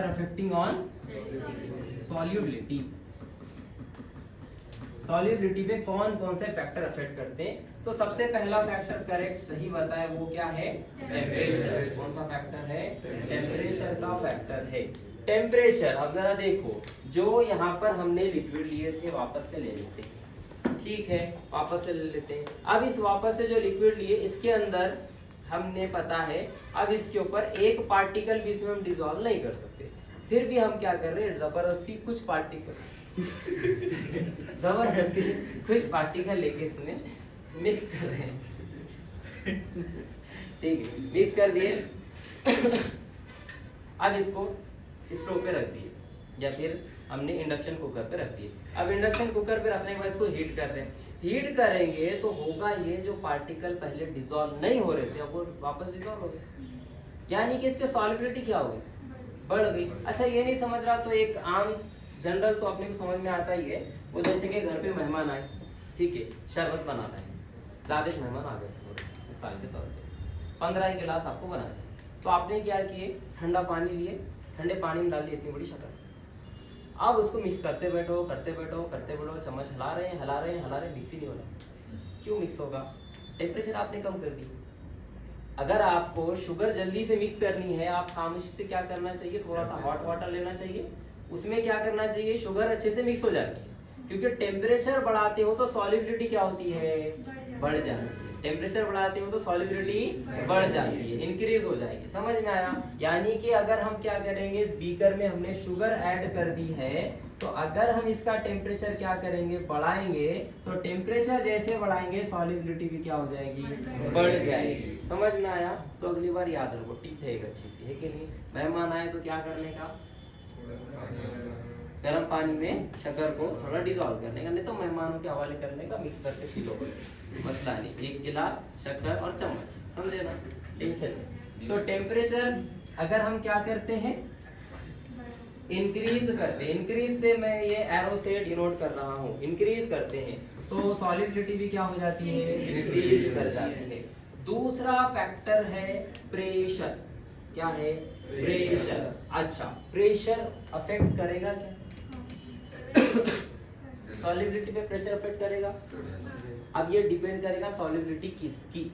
affecting on solubility. Solubility पे कौन कौन से फैक्टर अफेक्ट करते हैं? तो सबसे पहला फैक्टर करेक्ट सही बताया, वो क्या है? टेम्परेचर। कौन सा फैक्टर है? टेम्परेचर का फैक्टर है। टेम्परेचर, अब जरा देखो, जो यहाँ पर हमने लिक्विड लिए थे वापस से ले लेते हैं, ठीक है, वापस से ले लेते हैं। अब इस वापस से जो लिक्विड लिए, इसके अंदर हमने पता है, अब इसके ऊपर एक पार्टिकल भी इसमें हम डिसॉल्व नहीं कर सकते, फिर भी हम क्या कर रहे हैं, जबरदस्ती कुछ पार्टिकल जबरदस्ती कुछ पार्टिकल लेके इसमें मिक्स कर रहे हैं। ठीक है, मिक्स कर दिए। अब इसको स्टोव पे रख दिए या फिर हमने इंडक्शन कुकर पे रख दिए। अब इंडक्शन कुकर पे रखने के बाद इसको हीट कर रहे हैं। हीट करेंगे तो होगा ये, जो पार्टिकल पहले डिसॉल्व नहीं हो रहे थे अब वो वापस डिसॉल्व हो गए, यानी कि इसकी सॉल्युबिलिटी क्या हो गई, बढ़ गई। अच्छा, ये नहीं समझ रहा तो एक आम जनरल तो अपने को समझ में आता ही है, वो जैसे कि घर पे मेहमान आए, ठीक है, शरबत बनाना है, ज्यादा मेहमान आ गए थोड़े मिसाल के तौर पे, 15 गिलास आपको बना दिया, तो आपने क्या किए, ठंडा पानी लिए, ठंडे पानी में डाल दी इतनी बड़ी शक्कर, अब उसको मिक्स करते बैठो, चम्मच हिला रहे हैं, मिक्स ही नहीं हो रहा। क्यों मिक्स होगा? टेम्परेचर आपने कम कर दी। अगर आपको शुगर जल्दी से मिक्स करनी है, आप खामोशी से क्या करना चाहिए, थोड़ा सा हॉट वाटर लेना चाहिए, उसमें क्या करना चाहिए, शुगर अच्छे से मिक्स हो जाती है, क्योंकि टेम्परेचर बढ़ाते हो तो सॉल्युबिलिटी क्या होती है, बढ़ जाती है। टेम्परेचर बढ़ाते हो तो सॉल्युबिलिटी बढ़ जाती है, इंक्रीज हो जाएगी। समझ में आया? यानी कि अगर हम क्या करेंगे, इस बीकर में हमने शुगर ऐड कर दी है, तो अगर हम इसका टेम्परेचर क्या करेंगे, बढ़ाएंगे, तो टेम्परेचर जैसे बढ़ाएंगे सॉल्युबिलिटी भी क्या हो जाएगी, बढ़ जाएगी। समझ में आया? तो अगली बार याद रखो, टिप है एक अच्छी सी, है कि नहीं? मेहमान आए तो क्या करने का, गर्म पानी में शक्कर को थोड़ा डिसॉल्व करने का, नहीं तो मेहमानों के हवाले करने का, मिक्स करके पी लो, मसला नहीं। 1 गिलास शक्कर और चम्मच, समझे ना, टेंशन नहीं। तो टेम्परेचर अगर हम क्या करते हैं, इंक्रीज करते हैं, इंक्रीज से मैं ये एरो से डिनोट कर रहा हूँ, इंक्रीज करते हैं तो सॉल्युबिलिटी भी क्या हो जाती है, इंक्रीज कर जाती है। दूसरा फैक्टर है प्रेशर। क्या है? प्रेशर। अच्छा, प्रेशर अफेक्ट करेगा क्या सॉल्युबिलिटी पे? प्रेशर अफेक्ट करेगा। अब ये डिपेंड करेगा सॉल्युबिलिटी किसकी,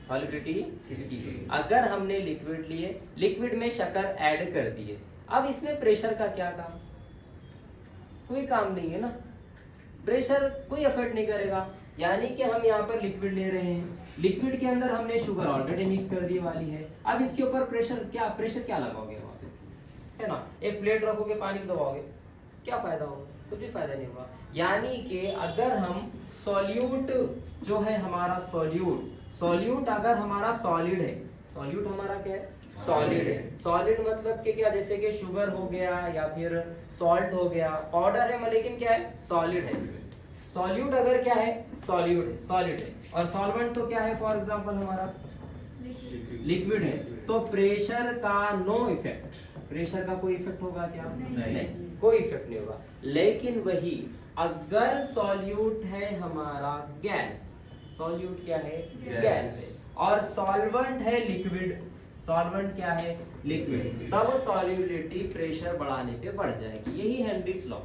सॉलिबिलिटी किसकी? अगर हमने लिक्विड लिए, लिक्विड में शक्कर ऐड कर दिए, अब इसमें प्रेशर का क्या काम? कोई काम नहीं है ना, प्रेशर कोई इफेक्ट नहीं करेगा। यानी कि हम यहाँ पर लिक्विड ले रहे हैं, लिक्विड के अंदर हमने शुगर ऑलरेडी मिक्स कर दी वाली है, अब इसके ऊपर प्रेशर क्या लगाओगे वापस, है ना? एक प्लेट रखोगे, पानी दबाओगे, क्या फायदा होगा? कुछ भी फायदा नहीं होगा। यानी कि अगर हम सॉल्यूट जो है हमारा सॉल्यूट अगर हमारा सॉलिड है, सॉल्यूट हमारा क्या है? सॉलिड है। सॉलिड मतलब कि क्या, जैसे कि शुगर हो गया या फिर सॉल्ट हो गया, पाउडर है लेकिन क्या है? सॉलिड है। सॉल्यूट अगर क्या है? सॉलिड है। और सॉल्वेंट तो क्या है? फॉर एग्जांपल हमारा लिक्विड है। तो प्रेशर का नो इफेक्ट, प्रेशर का कोई इफेक्ट होगा क्या? नहीं, कोई इफेक्ट नहीं होगा। लेकिन वही अगर सॉल्यूट है हमारा गैस, सॉल्यूट क्या है? गैस है, और सॉल्वेंट है लिक्विड, सॉल्वेंट क्या है? लिक्विड, तब सॉल्युबिलिटी प्रेशर बढ़ाने पे बढ़ जाएगी। यही हेनरीज लॉ,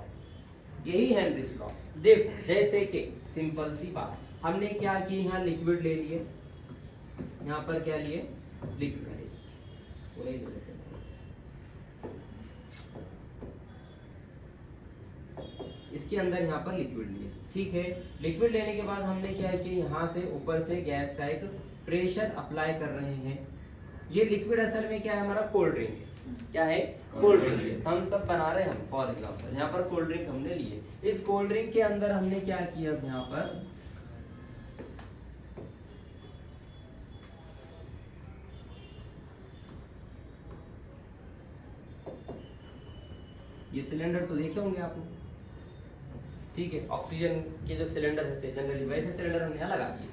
यही हेनरीज लॉ। देखो जैसे कि सिंपल सी बात, हमने क्या किया, यहाँ लिक्विड ले लिए, यहाँ पर क्या लिए? लिक्विड ले लिए, इसके अंदर यहाँ पर लिक्विड लिए, ठीक है। लिक्विड लेने के बाद हमने क्या किया, यहाँ से ऊपर से गैस का एक प्रेशर अप्लाई कर रहे हैं। ये लिक्विड असल में क्या है? हमारा कोल्ड ड्रिंक है। क्या है? कोल्ड ड्रिंक है। थम्स अप बना रहे हैं हम फॉर एग्जांपल, यहाँ पर कोल्ड ड्रिंक हमने लिए। इस कोल्ड ड्रिंक के अंदर हमने क्या किया, यहाँ पर ये सिलेंडर तो देखे होंगे आपने, ठीक है। ऑक्सीजन के जो सिलेंडर होते हैं जनरली, वैसे सिलेंडर हमने यहाँ लगा दिए।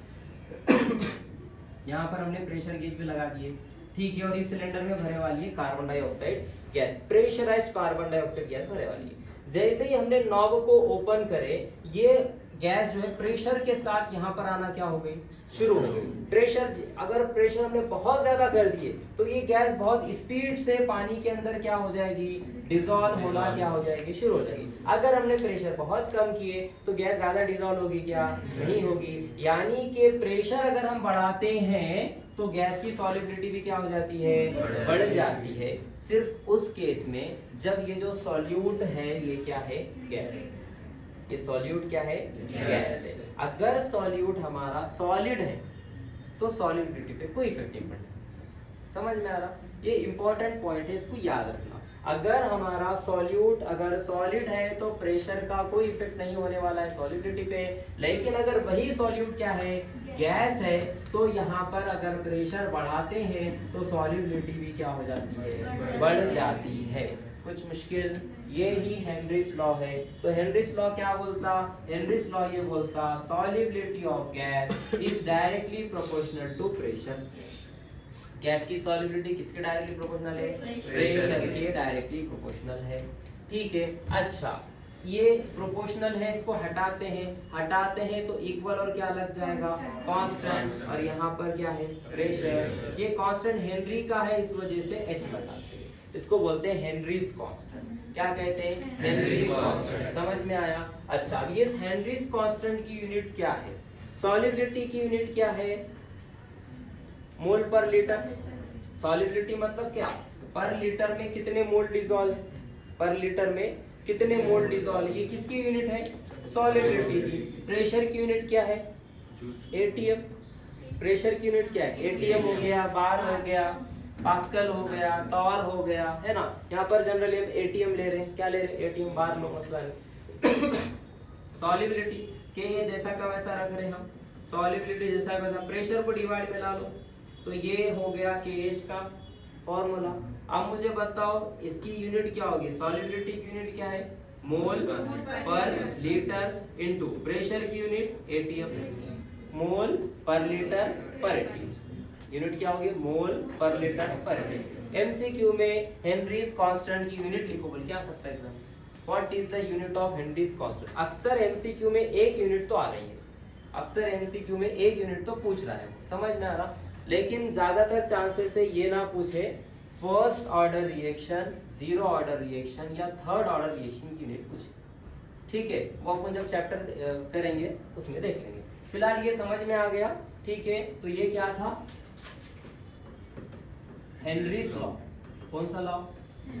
यहाँ पर हमने प्रेशर गेज भी लगा दिए, ठीक है। और इस सिलेंडर में भरे वाली है carbon dioxide gas, pressurised carbon dioxide gas भरे वाली है। जैसे ही हमने नॉब को ओपन करे, ये गैस जो है प्रेशर के साथ यहाँ पर आना क्या हो गई? शुरू हो गई। प्रेशर, अगर प्रेशर हमने बहुत ज्यादा कर दिए तो ये गैस बहुत स्पीड से पानी के अंदर क्या हो जाएगी? डिसॉल्व होना क्या हो जाएगी? शुरू हो जाएगी। अगर हमने प्रेशर बहुत कम किए तो गैस ज्यादा डिसॉल्व होगी क्या? नहीं होगी। यानी कि प्रेशर अगर हम बढ़ाते हैं तो गैस की सॉल्युबिलिटी भी क्या हो जाती है? बढ़ जाती है। सिर्फ उस केस में जब ये जो सॉल्यूट है ये क्या है? गैस। ये सॉल्यूट क्या है? गैस है। अगर सॉल्यूट हमारा सॉलिड है तो सॉल्युबिलिटी पे कोई इफेक्ट नहीं पड़ता। समझ में आ रहा? ये इंपॉर्टेंट पॉइंट है, इसको याद रखना। अगर हमारा सॉल्यूट अगर सॉलिड है तो प्रेशर का कोई इफेक्ट नहीं होने वाला है सॉल्युबिलिटी पे। लेकिन अगर वही सॉल्यूट क्या है? गैस है, तो यहाँ पर अगर प्रेशर बढ़ाते हैं तो सॉल्युबिलिटी भी क्या हो जाती है? बढ़ जाती है। कुछ मुश्किल, ये ही हेनरीज लॉ है। तो हेनरीज लॉ क्या बोलता? हेनरीज लॉ ये बोलता solubility of gas is directly proportional to pressure. Gas की सॉल्युबिलिटी किसके डायरेक्टली प्रोपोर्शनल है? प्रेशर के डायरेक्टली प्रोपोर्शनल है, ठीक है। अच्छा, ये प्रोपोर्शनल है, इसको हटाते हैं तो इक्वल और क्या लग जाएगा? कांस्टेंट। और यहाँ पर क्या है? प्रेशर। ये कांस्टेंट हेनरी का है, इस वजह से एच बताते हैं। इसको बोलते हैं हेनरीज कांस्टेंट। क्या कहते हैं? Henrys constant. समझ में आया? अच्छा, अब ये हेनरीज कांस्टेंट की यूनिट क्या है? सॉल्युबिलिटी की यूनिट क्या है? मोल पर लीटर। सॉल्युबिलिटी मतलब क्या? पर लीटर में कितने मोल डिसॉल्व है? पर लीटर में कितने मोल डिसॉल्व है? ये किसकी यूनिट है? सॉल्युबिलिटी की। प्रेशर की यूनिट क्या है? एटीएम। प्रेशर की यूनिट क्या है? एटीएम हो गया, बार हो गया, पास्कल हो गया, टॉर हो गया, है ना। यहाँ पर जनरली हम एटीएम ले रहे हैं। क्या ले रहे हैं? एटीएम। बार लो, मसला नहीं। सॉल्युबिलिटी के ये जैसा का वैसा रख रहे हैं हम। सॉल्युबिलिटी जैसा है वैसा। प्रेशर को डिवाइड में ला लो, तो ये हो गया केएच का फॉर्मूला। अब मुझे बताओ इसकी यूनिट क्या होगी? सॉल्युबिलिटी की यूनिट क्या है? मोल पर लीटर इनटू प्रेशर की यूनिट एटीएम। मोल पर लीटर पर एटीएम। यूनिट क्या होगी? मोल पर लीटर पर एटीएम। एमसीक्यू में हेनरीज कांस्टेंट की यूनिट लिखो, बोल क्या सकता है exam? What is the unit of Henry's constant? अक्सर एमसीक्यू में एक यूनिट तो आ रही है, अक्सर एमसीक्यू में एक यूनिट तो पूछ रहा है, समझ में आ रहा। लेकिन ज्यादातर चांसेस से ये ना पूछे first order reaction, zero order reaction या थर्ड ऑर्डर रिएक्शन की यूनिट पूछे, ठीक है। वो अपन जब चैप्टर करेंगे उसमें देख लेंगे। फिलहाल ये समझ में आ गया, ठीक है, तो ये क्या था, हेनरीज लॉ। कौन सा लॉ,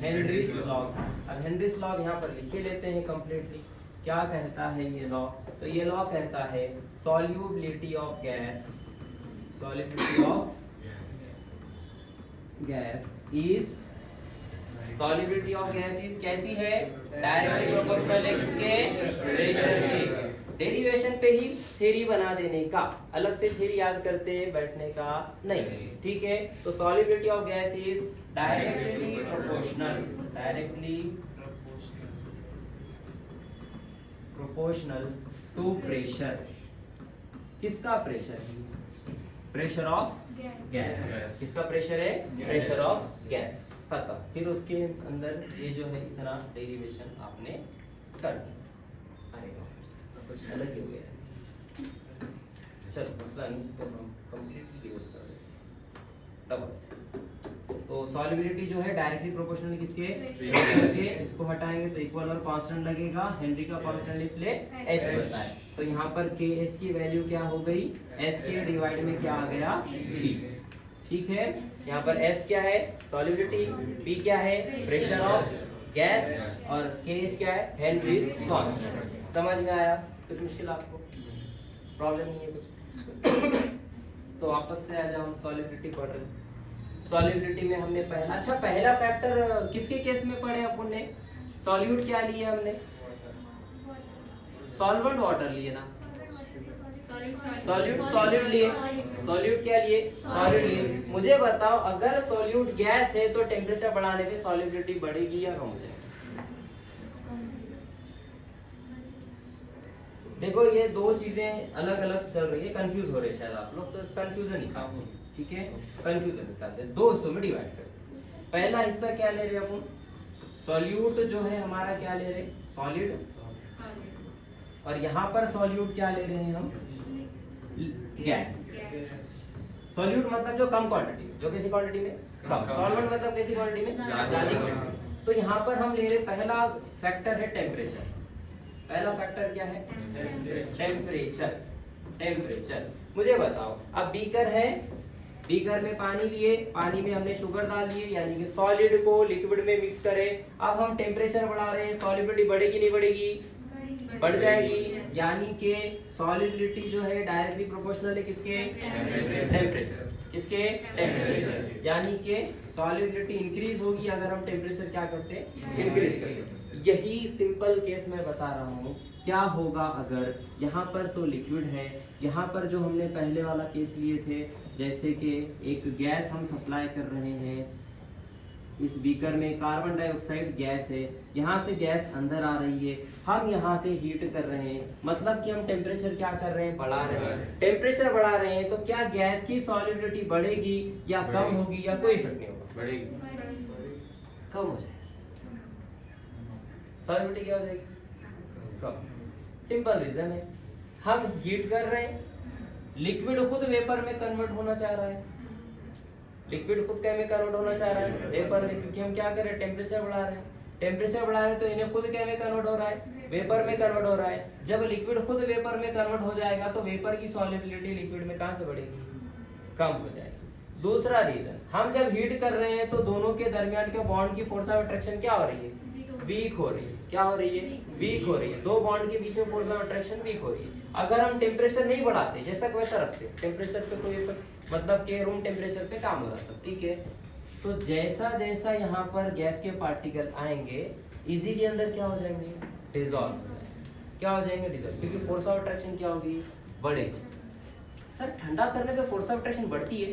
हेनरीज लॉ था। अब हेनरीज लॉ यहाँ पर लिखे लेते हैं कंप्लीटली। क्या कहता है ये लॉ, तो ये लॉ कहता है solubility of gas, solubility of gas is, solubility of gas is कैसी है, डायरेक्टली प्रोपोर्शनल है किसके, प्रेशर के। डेरिवेशन पे ही थ्योरी बना देने का, अलग से थ्योरी याद करते बैठने का नहीं, ठीक है। तो solubility of gas is directly proportional, directly proportional to pressure. किसका प्रेशर, प्रेशर ऑफ गैस। किसका प्रेशर है, प्रेशर ऑफ गैस। खत्म। फिर उसके अंदर ये जो है इतना डेरिवेशन आपने कर दिया। अरे कुछ अलग ही हो गया है, चलो मसला नहीं, इसको हम कंप्लीटली यूज कर देंगे डबल से। तो सॉल्युबिलिटी जो है डायरेक्टली प्रोपोर्शनल किसके, प्रेशर के। इसको हटाएंगे तो इक्वल और कांस्टेंट लगेगा, हेनरी का कांस्टेंट इसलिए एच बनता है। तो यहाँ पर के एच की वैल्यू क्या हो गई, एस के डिवाइड में क्या आ गया, पी। ठीक है, यहाँ पर एस क्या है, सॉल्युबिलिटी, पी क्या है, प्रेशर ऑफ गैस, और के एच क्या है, हेनरीज कांस्टेंट। समझ में आया, कुछ मुश्किल आपको, प्रॉब्लम नहीं है कुछ। तो वापस से आ जाओ हम सॉल्युबिलिटी पढ़ रहे हैं। सॉल्युबिलिटी में हमने पहला, अच्छा पहला फैक्टर किसके केस में पढ़े अपन ने, सॉल्यूट क्या लिए हमने, सॉल्वेंट वाटर लिए ना, सॉल्यूट सॉलिड लिए, सॉल्यूट क्या लिए, सॉलिड लिए। मुझे बताओ अगर सॉल्यूट गैस है तो टेम्परेचर बढ़ाने पे सॉल्युबिलिटी बढ़ेगी या कम हो जाएगी। देखो ये दो चीजें अलग अलग चल रही है, कंफ्यूज हो रहे हैं शायद आप लोग, तो कंफ्यूजन निकालते हैं, ठीक है, कंफ्यूजन निकालते हैं, दो हिस्सों में डिवाइड करते हैं। पहला हिस्सा क्या ले रहे हैं अपन, सॉल्यूट जो है हमारा क्या ले रहे हैं, सॉलिड, और यहाँ पर सॉल्यूट क्या ले रहे हैं हम, गैस। सॉल्यूट मतलब जो कम क्वांटिटी, जो किसी क्वांटिटी में कम, सॉल्वेंट मतलब किसी क्वांटिटी में ज्यादा क्वांटिटी। तो यहाँ पर हम ले रहे, पहला फैक्टर है टेम्परेचर। पहला फैक्टर क्या है, टेम्परेचर। टेम्परेचर मुझे बताओ, अब बीकर है, बीकर में पानी लिए, पानी में हमने शुगर डाल दिए, यानी कि सॉलिड को लिक्विड में मिक्स करें। अब हम टेम्परेचर बढ़ा रहे हैं, सॉल्युबिलिटी बढ़ेगी नहीं बढ़ेगी, बढ़ जाएगी, यानी कि सॉल्युबिलिटी जो है डायरेक्टली प्रोपोर्शनल है किसके, टेम्परेचर, किसके, टेम्परेचर, यानी कि सॉल्युबिलिटी इंक्रीज होगी अगर हम टेम्परेचर क्या करते हैं, इंक्रीज करते। यही सिंपल केस मैं बता रहा हूँ। क्या होगा अगर यहाँ पर तो लिक्विड है, यहाँ पर जो हमने पहले वाला केस लिए थे, जैसे कि एक गैस हम सप्लाई कर रहे हैं, इस बीकर में कार्बन डाइऑक्साइड गैस है, यहाँ से गैस अंदर आ रही है, हम यहाँ से हीट कर रहे हैं, मतलब कि हम टेम्परेचर क्या कर रहे हैं, बढ़ा रहे हैं। टेम्परेचर बढ़ा रहे हैं तो क्या गैस की सॉल्युबिलिटी बढ़ेगी या कम होगी, या कोई इफेक्ट नहीं होगा, बढ़ेगी, कम हो जाएगी। सॉल्युबिलिटी क्या हो जाएगी, कम। सिंपल रीजन है, हम हीट कर रहे हैं, लिक्विड खुद वेपर में कन्वर्ट होना चाह रहा है, लिक्विड खुद क्या में कन्वर्ट होना चाह रहा है, वेपर में, क्योंकि हम क्या कर रहे हैं, टेम्परेचर बढ़ा रहे हैं। टेम्परेचर बढ़ा रहे हैं तो इन्हें खुद क्या में कन्वर्ट हो रहा है, वेपर में कन्वर्ट हो रहा है। जब लिक्विड खुद वेपर में कन्वर्ट हो जाएगा तो वेपर की सॉल्युबिलिटी लिक्विड में कहां से बढ़ेगी, कम हो जाएगी। दूसरा रीजन, हम जब हीट कर रहे हैं तो दोनों के दरमियान के बॉन्ड की फोर्स ऑफ अट्रैक्शन क्या हो रही है, वीक हो रही है। क्या हो रही है, वीक हो रही है। दो बॉन्ड के बीच में फोर्स ऑफ अट्रैक्शन वीक हो रही है। अगर हम टेम्परेचर नहीं बढ़ाते, जैसा वैसा रखते, टेम्परेचर पे कोई इफेक्ट, मतलब कि रूम टेम्परेचर पे काम हो रहा सब, ठीक है। तो जैसा जैसा यहाँ पर गैस के पार्टिकल आएंगे, इजीली अंदर क्या हो जाएंगे, डिसॉल्व हो जाएंगे। क्या हो जाएंगे, डिसॉल्व, क्योंकि फोर्स ऑफ अट्रैक्शन क्या होगी, बढ़ेगी। सर ठंडा करने पे फोर्स ऑफ अट्रैक्शन बढ़ती है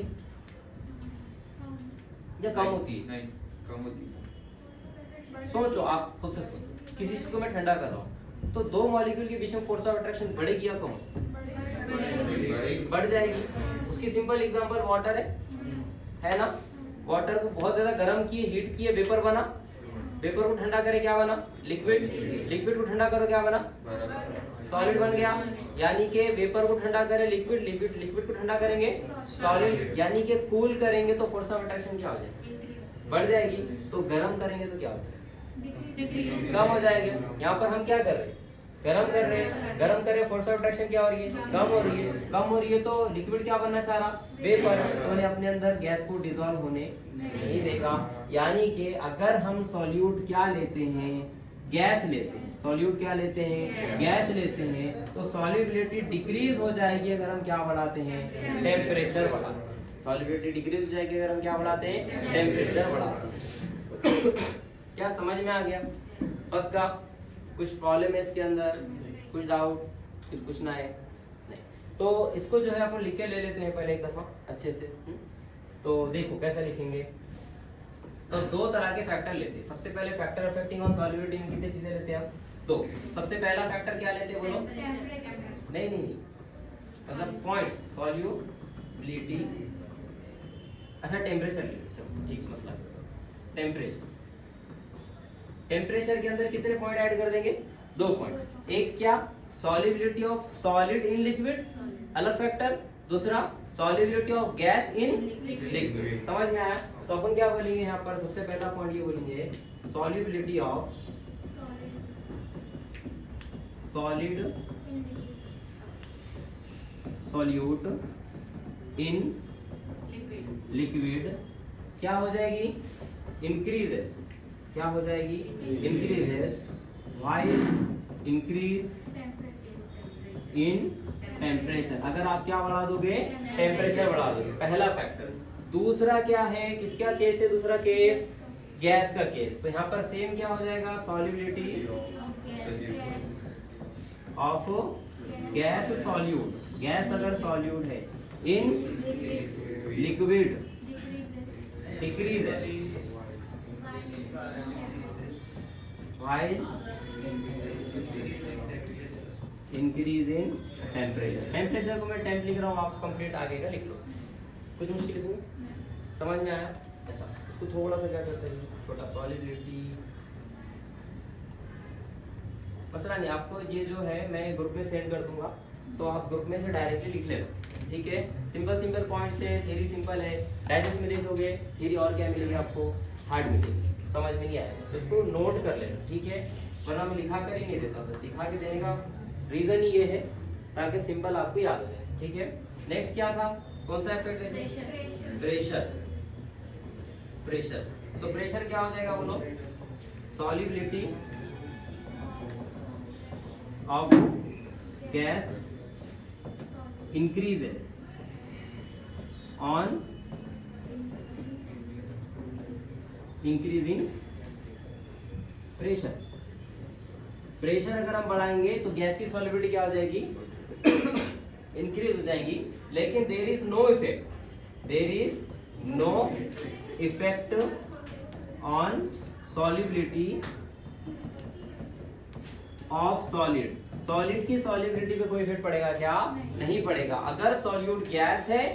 या कम होती है? नहीं, कम होती है। सोचो, आप खुद से सोचो, किसी चीज को मैं ठंडा कर रहा हूँ तो दो मॉलिक्यूल के बीच में फोर्स ऑफ अट्रैक्शन बढ़ेगी या कम हो जाएगी, बढ़ जाएगी। उसकी सिंपल एग्जांपल वाटर है ना। वाटर को बहुत ज्यादा गर्म किए, हीट किए, वेपर बना, वेपर को ठंडा करे क्या बना, लिक्विड, लिक्विड को ठंडा करो क्या बना, सॉलिड बन गया। यानी कि वेपर को ठंडा करे लिक्विड, लिक्विड लिक्विड को ठंडा करेंगे सॉलिड, यानी कि कूल करेंगे तो फोर्स ऑफ अट्रैक्शन क्या हो जाएगी, बढ़ जाएगी। तो गर्म करेंगे तो क्या हो जाएगा, कम हो जाएगा। यहाँ पर हम क्या कर रहे हैं, गरम कर रहे हैं, गरम कर रहे हैं, फोर्स ऑफ अट्रैक्शन क्या हो रही है, कम हो रही है, कम हो रही है, तो लिक्विड क्या बनना चाह रहा, वेपर, तो उन्हें अपने अंदर गैस को डिसॉल्व होने नहीं देगा। यानी कि अगर हम सॉल्यूट क्या लेते हैं, गैस लेते हैं, सॉल्यूट क्या लेते हैं, गैस लेते हैं, तो सॉल्युबिलिटी डिक्रीज हो जाएगी अगर हम क्या बढ़ाते हैं, टेम्परेचर बढ़ाते हैं। सॉल्युबिलिटी डिक्रीज हो जाएगी अगर हम क्या बढ़ाते हैं, टेम्परेचर बढ़ाते हैं। क्या समझ में आ गया? पक्का? कुछ प्रॉब्लम है इसके अंदर, कुछ डाउट, कुछ पूछना है? नहीं। तो इसको जो है अपन लिख के ले लेते हैं पहले एक दफा अच्छे से। तो देखो कैसे लिखेंगे। तो दो तरह के फैक्टर लेते हैं। सबसे पहले फैक्टर अफेक्टिंग ऑन सॉल्युबिलिटी में कितने चीजें लेते हैं आप? दो। सबसे पहला फैक्टर क्या लेते हैं बोलो? नहीं, मतलब पॉइंट्स, सॉल्युबिलिटी, अच्छा टेम्परेचर लेते हैं, ठीक मसला। टेम्परेचर, टेम्परेचर के अंदर कितने पॉइंट ऐड कर देंगे? 2 पॉइंट। एक क्या, solubility of solid in liquid, अलग फैक्टर। दूसरा solubility of gas in liquid. समझ में आया? तो अपन क्या बोलेंगे यहाँ पर? सबसे पहला पॉइंट ये बोलेंगे, solubility of solid solute in liquid क्या हो जाएगी? इंक्रीजेस। क्या हो जाएगी? Increases while increase in temperature. अगर आप क्या बढ़ा दोगे? टेम्परेचर बढ़ा दोगे, पहला फैक्टर। दूसरा क्या है, किसका केस है? दूसरा केस गैस का केस। तो यहाँ पर सेम क्या हो जाएगा? Solubility of gas solute, gas अगर सॉल्यूट है in liquid decreases while increase in temperature. Temperature को मैं टेम्प लिख रहा हूँ, आप कंप्लीट आगे का लिख लो। कुछ मुश्किल इसमें समझ में आया? अच्छा, इसको थोड़ा सा क्या करते हैं, छोटा सॉलिबिलिटी, मसला नहीं। आपको ये जो है मैं ग्रुप में सेंड कर दूंगा, तो आप ग्रुप में से डायरेक्टली लिख लेना, ठीक है? सिंपल पॉइंट्स है, थ्योरी सिंपल है, डायरेक्ट में लिख दोगे, थ्योरी और क्या मिलेगी आपको? हार्ड मिलेगी। समझ में नहीं आया तो इसको नोट कर लेना, ठीक है? वरना मैं लिखा कर ही नहीं देता था। दिखा के देने का रीजन ही ये है ताकि सिंपल आपको याद हो जाए, ठीक है? नेक्स्ट क्या था, कौन सा इफेक्ट है? प्रेशर। प्रेशर, तो प्रेशर क्या हो जाएगा बोलो? Solubility of gas increases on increasing pressure। Pressure अगर हम बढ़ाएंगे तो गैस की सॉल्युबिलिटी क्या हो जाएगी? इंक्रीज हो जाएगी, लेकिन there is no effect, there is no effect on solubility of solid. Solid की सॉल्युबिलिटी पे कोई इफेक्ट पड़ेगा क्या? नहीं पड़ेगा। अगर सॉल्यूट गैस है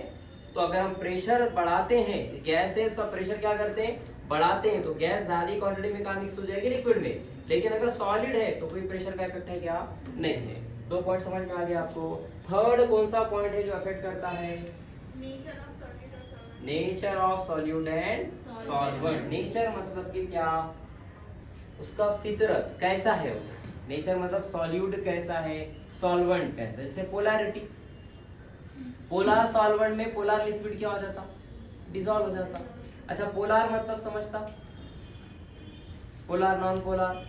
तो अगर हम प्रेशर बढ़ाते हैं, गैस है इसका प्रेशर क्या करते हैं? बढ़ाते हैं, तो गैस ज्यादा क्वांटिटी में कहाँ मिक्स हो जाएगी? लिक्विड में। लेकिन अगर सॉलिड है तो कोई प्रेशर का इफेक्ट है क्या? नहीं है। 2 पॉइंट समझ में आ गया आपको। थर्ड कौन सा पॉइंट है जो अफेक्ट करता है? Nature of solute and solvent. Nature मतलब कि क्या? उसका फितरत कैसा है वो? नेचर मतलब सॉल्यूट कैसा है, सॉल्वेंट कैसा है। जैसे पोलैरिटी, पोलर सॉल्वेंट में पोलर लिक्विड क्या हो जाता? डिसॉल्व हो जाता। अच्छा, पोलर मतलब समझता? पोलर, नॉन पोलर,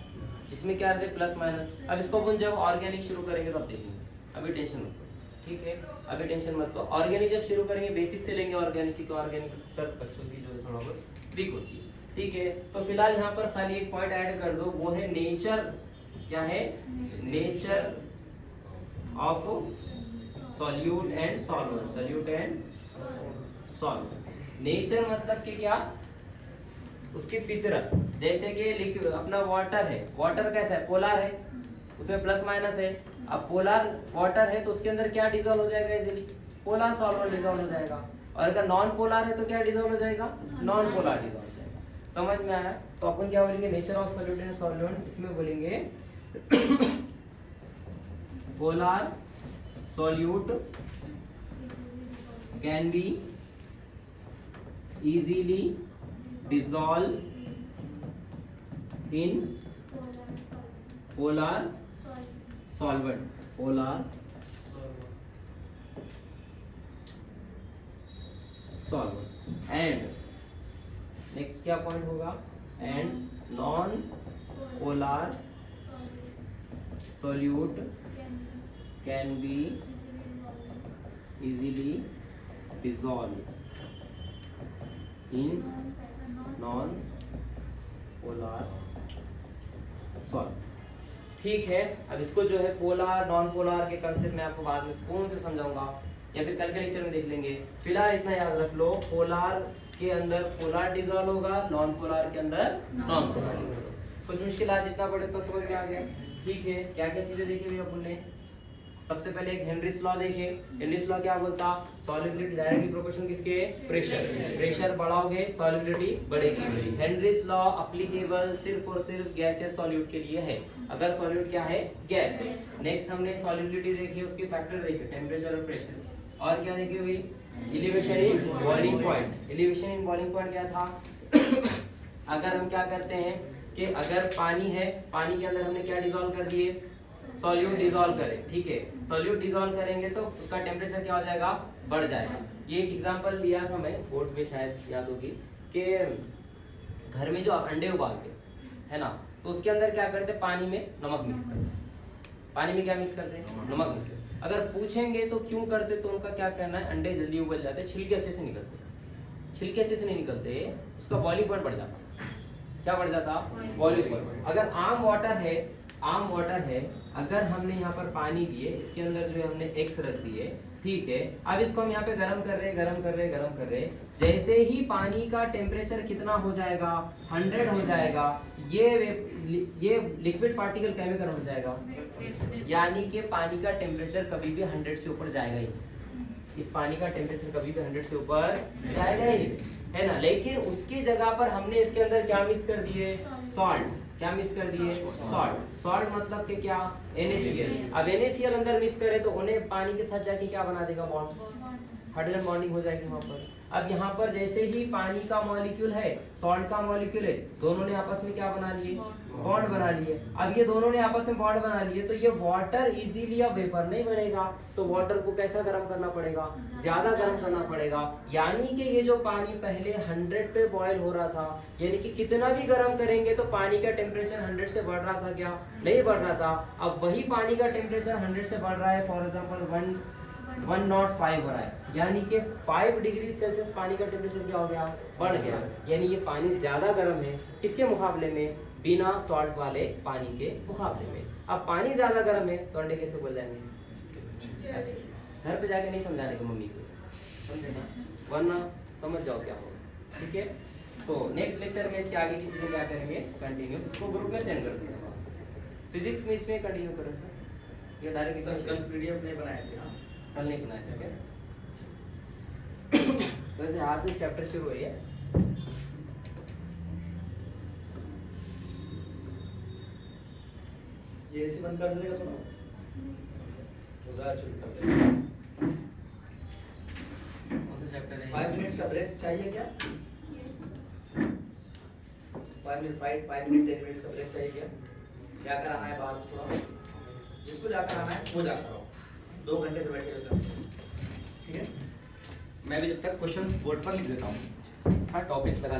इसमें क्या रहते? Plus minus. अब इसको अपन जब ऑर्गेनिक शुरू करेंगे तब देखेंगे, अभी टेंशन मत लो, ठीक है? अभी टेंशन मत लो। ऑर्गेनिक जब शुरू करेंगे बेसिक से लेंगे ऑर्गेनिक की, तो ऑर्गेनिक अक्सर बच्चों की जो है थोड़ा बहुत वीक होती है, ठीक है? तो फिलहाल यहाँ पर खाली एक पॉइंट ऐड कर दो, वो है नेचर। क्या है? Nature of solute and solvent. Solute and solvent. Nature मतलब कि क्या? उसकी फितरत। जैसे कि लिक्विड अपना वाटर है, वाटर कैसा है? पोलर है, उसमें प्लस माइनस है। अब पोलर वाटर है तो उसके अंदर क्या डिसॉल्व हो जाएगा? इजीली पोलर सॉल्वेंट डिसॉल्व हो जाएगा। और अगर नॉन पोलर है तो क्या डिसॉल्व हो जाएगा? नॉन पोलर डिसॉल्व हो जाएगा। समझ में आया? तो अपन क्या बोलेंगे? Nature of solute and solvent, इसमें बोलेंगे polar solute can be easily dissolved in polar solvent, polar solvent. And next क्या पॉइंट होगा, and non polar solute can be easily dissolved in non polar solid। ठीक है, अब इसको जो है पोलर नॉन पोलर के कंसेप्ट में आपको बाद में स्पून से समझाऊंगा या फिर कल के लेक्चर में देख लेंगे। फिलहाल इतना याद रख लो, पोलर के अंदर पोलर डिजॉल्व होगा, नॉन पोलर के अंदर नॉन पोलर डिजॉल्व होगा। कुछ मुश्किलात जितना पड़े तो समझ में आ गया। ठीक है, क्या क्या चीजें देखी हुई अपन ने। सबसे पहले एक हेनरीज लॉ देखे। हेनरीज लॉ क्या बोलता, सॉल्युबिलिटी डायरेक्टली प्रोपोर्शनल किसके, प्रेशर। प्रेशर बढ़ाओगे सॉल्युबिलिटी बढ़ेगी। हेनरीज लॉ एप्लीकेबल सिर्फ और सिर्फ गैसियस सॉल्यूट के लिए है, अगर सॉल्यूट क्या है, गैस है। नेक्स्ट हमने सॉल्युबिलिटी देखी, उसके फैक्टर देखे, टेम्परेचर और प्रेशर। और क्या देखी हुई, elevation in boiling point. Elevation in boiling point क्या था अगर हम क्या करते हैं कि अगर पानी है, पानी के अंदर हमने क्या डिसॉल्व कर दिए, सॉल्यूट डिसॉल्व करें। ठीक है, सॉल्यूट डिसॉल्व करेंगे तो उसका टेम्परेचर क्या हो जाएगा, बढ़ जाएगा। ये एक एग्जांपल लिया था मैं बोर्ड में, शायद याद होगी, कि घर में जो अंडे उबालते है ना, तो उसके अंदर क्या करते, पानी में नमक मिक्स करते। पानी में क्या मिक्स करते हैं, नमक मिक्स करते। अगर पूछेंगे तो क्यों करते, तो उनका क्या कहना है, अंडे जल्दी उबल जाते, छिलके अच्छे से निकलते। छिलके अच्छे से नहीं निकलते, उसका बॉइलिंग पॉइंट बढ़ जाता। क्या बढ़ जाता, बॉइलिंग पॉइंट। अगर आम वाटर है, आम वाटर है, अगर हमने यहाँ पर पानी लिए, इसके अंदर जो है हमने एक्स रख दिए, ठीक है। अब इसको हम यहाँ पे गरम कर रहे, गरम कर रहे, गरम कर रहे। जैसे ही पानी का टेम्परेचर कितना हो जाएगा, 100 हो जाएगा, ये लिक्विड पार्टिकल क्या में गर्म हो जाएगा, यानी कि पानी का टेम्परेचर कभी भी 100 से ऊपर जाएगा ही। इस पानी का टेम्परेचर कभी भी 100 से ऊपर जाएगा ही, है ना। लेकिन उसकी जगह पर हमने इसके अंदर क्या मिक्स कर दिए, सॉल्ट। क्या मिक्स कर दिए, सॉल्ट। सॉल्ट मतलब कि क्या, NaCl। अब NaCl अंदर मिक्स करे तो उन्हें पानी के साथ जाके क्या बना देगा, बॉन्ड, हाइड्रोजन बॉन्डिंग हो जाएगी वहां पर। अब यहाँ पर जैसे ही पानी का मॉलिक्यूल है, सॉल्ट का मॉलिक्यूल है, दोनों ने आपस में क्या बना लिए, बॉन्ड बना लिए। अब ये दोनों ने आपस में बॉन्ड बना लिए तो ये वाटर इजीली अब वेपर नहीं बनेगा, तो वाटर को कैसा गर्म करना पड़ेगा, ज्यादा गर्म करना पड़ेगा। यानी कि ये जो पानी पहले 100 पे बॉयल हो रहा था, यानी कि कितना भी गर्म करेंगे तो पानी का टेम्परेचर 100 से बढ़ रहा था क्या, नहीं बढ़ रहा था। अब वही पानी का टेम्परेचर 100 से बढ़ रहा है, फॉर एग्जाम्पल 105 हो रहा है, यानी कि 5 डिग्री सेल्सियस पानी का टेम्परेचर क्या हो गया, बढ़ गया। यानी ये पानी ज्यादा गर्म है, किसके मुकाबले में, बिना सॉल्ट वाले पानी के मुकाबले में। अब पानी ज्यादा गर्म है तो अंडे कैसे उबल जाएंगे, घर पे जाके नहीं समझाने को मम्मी को, समझेगा, वरना समझ जाओ क्या होगा। ठीक है, तो नेक्स्ट लेक्चर में इसके आगे की चीजें क्या करेंगे, कंटिन्यू, इसको ग्रुप में सेंड कर दूंगा। फिजिक्स में इसमें कंटिन्यू करो सर, ये डायरेक्ट कल PDF नहीं बनाए थे, हाँ कल नहीं बनाया था क्या? वैसे आज से चैप्टर शुरू हुई है। ये ऐसे बंद कर देगा थोड़ा, तो ज़्यादा शुरू कर देगा। कौन सा चैप्टर है? 5 मिनट्स का ब्रेक चाहिए क्या? 5 मिनट 10 मिनट्स का ब्रेक चाहिए क्या? जाकर आना है बाहर थोड़ा, जिसको जाकर आना है वो जाकर आओ, 2 घंटे से बैठे रहते हो। ठीक है, मैं भी जब तक क्वेश्चंस बोर्ड पर लिख देता हूँ, हाँ टॉपिक्स लगा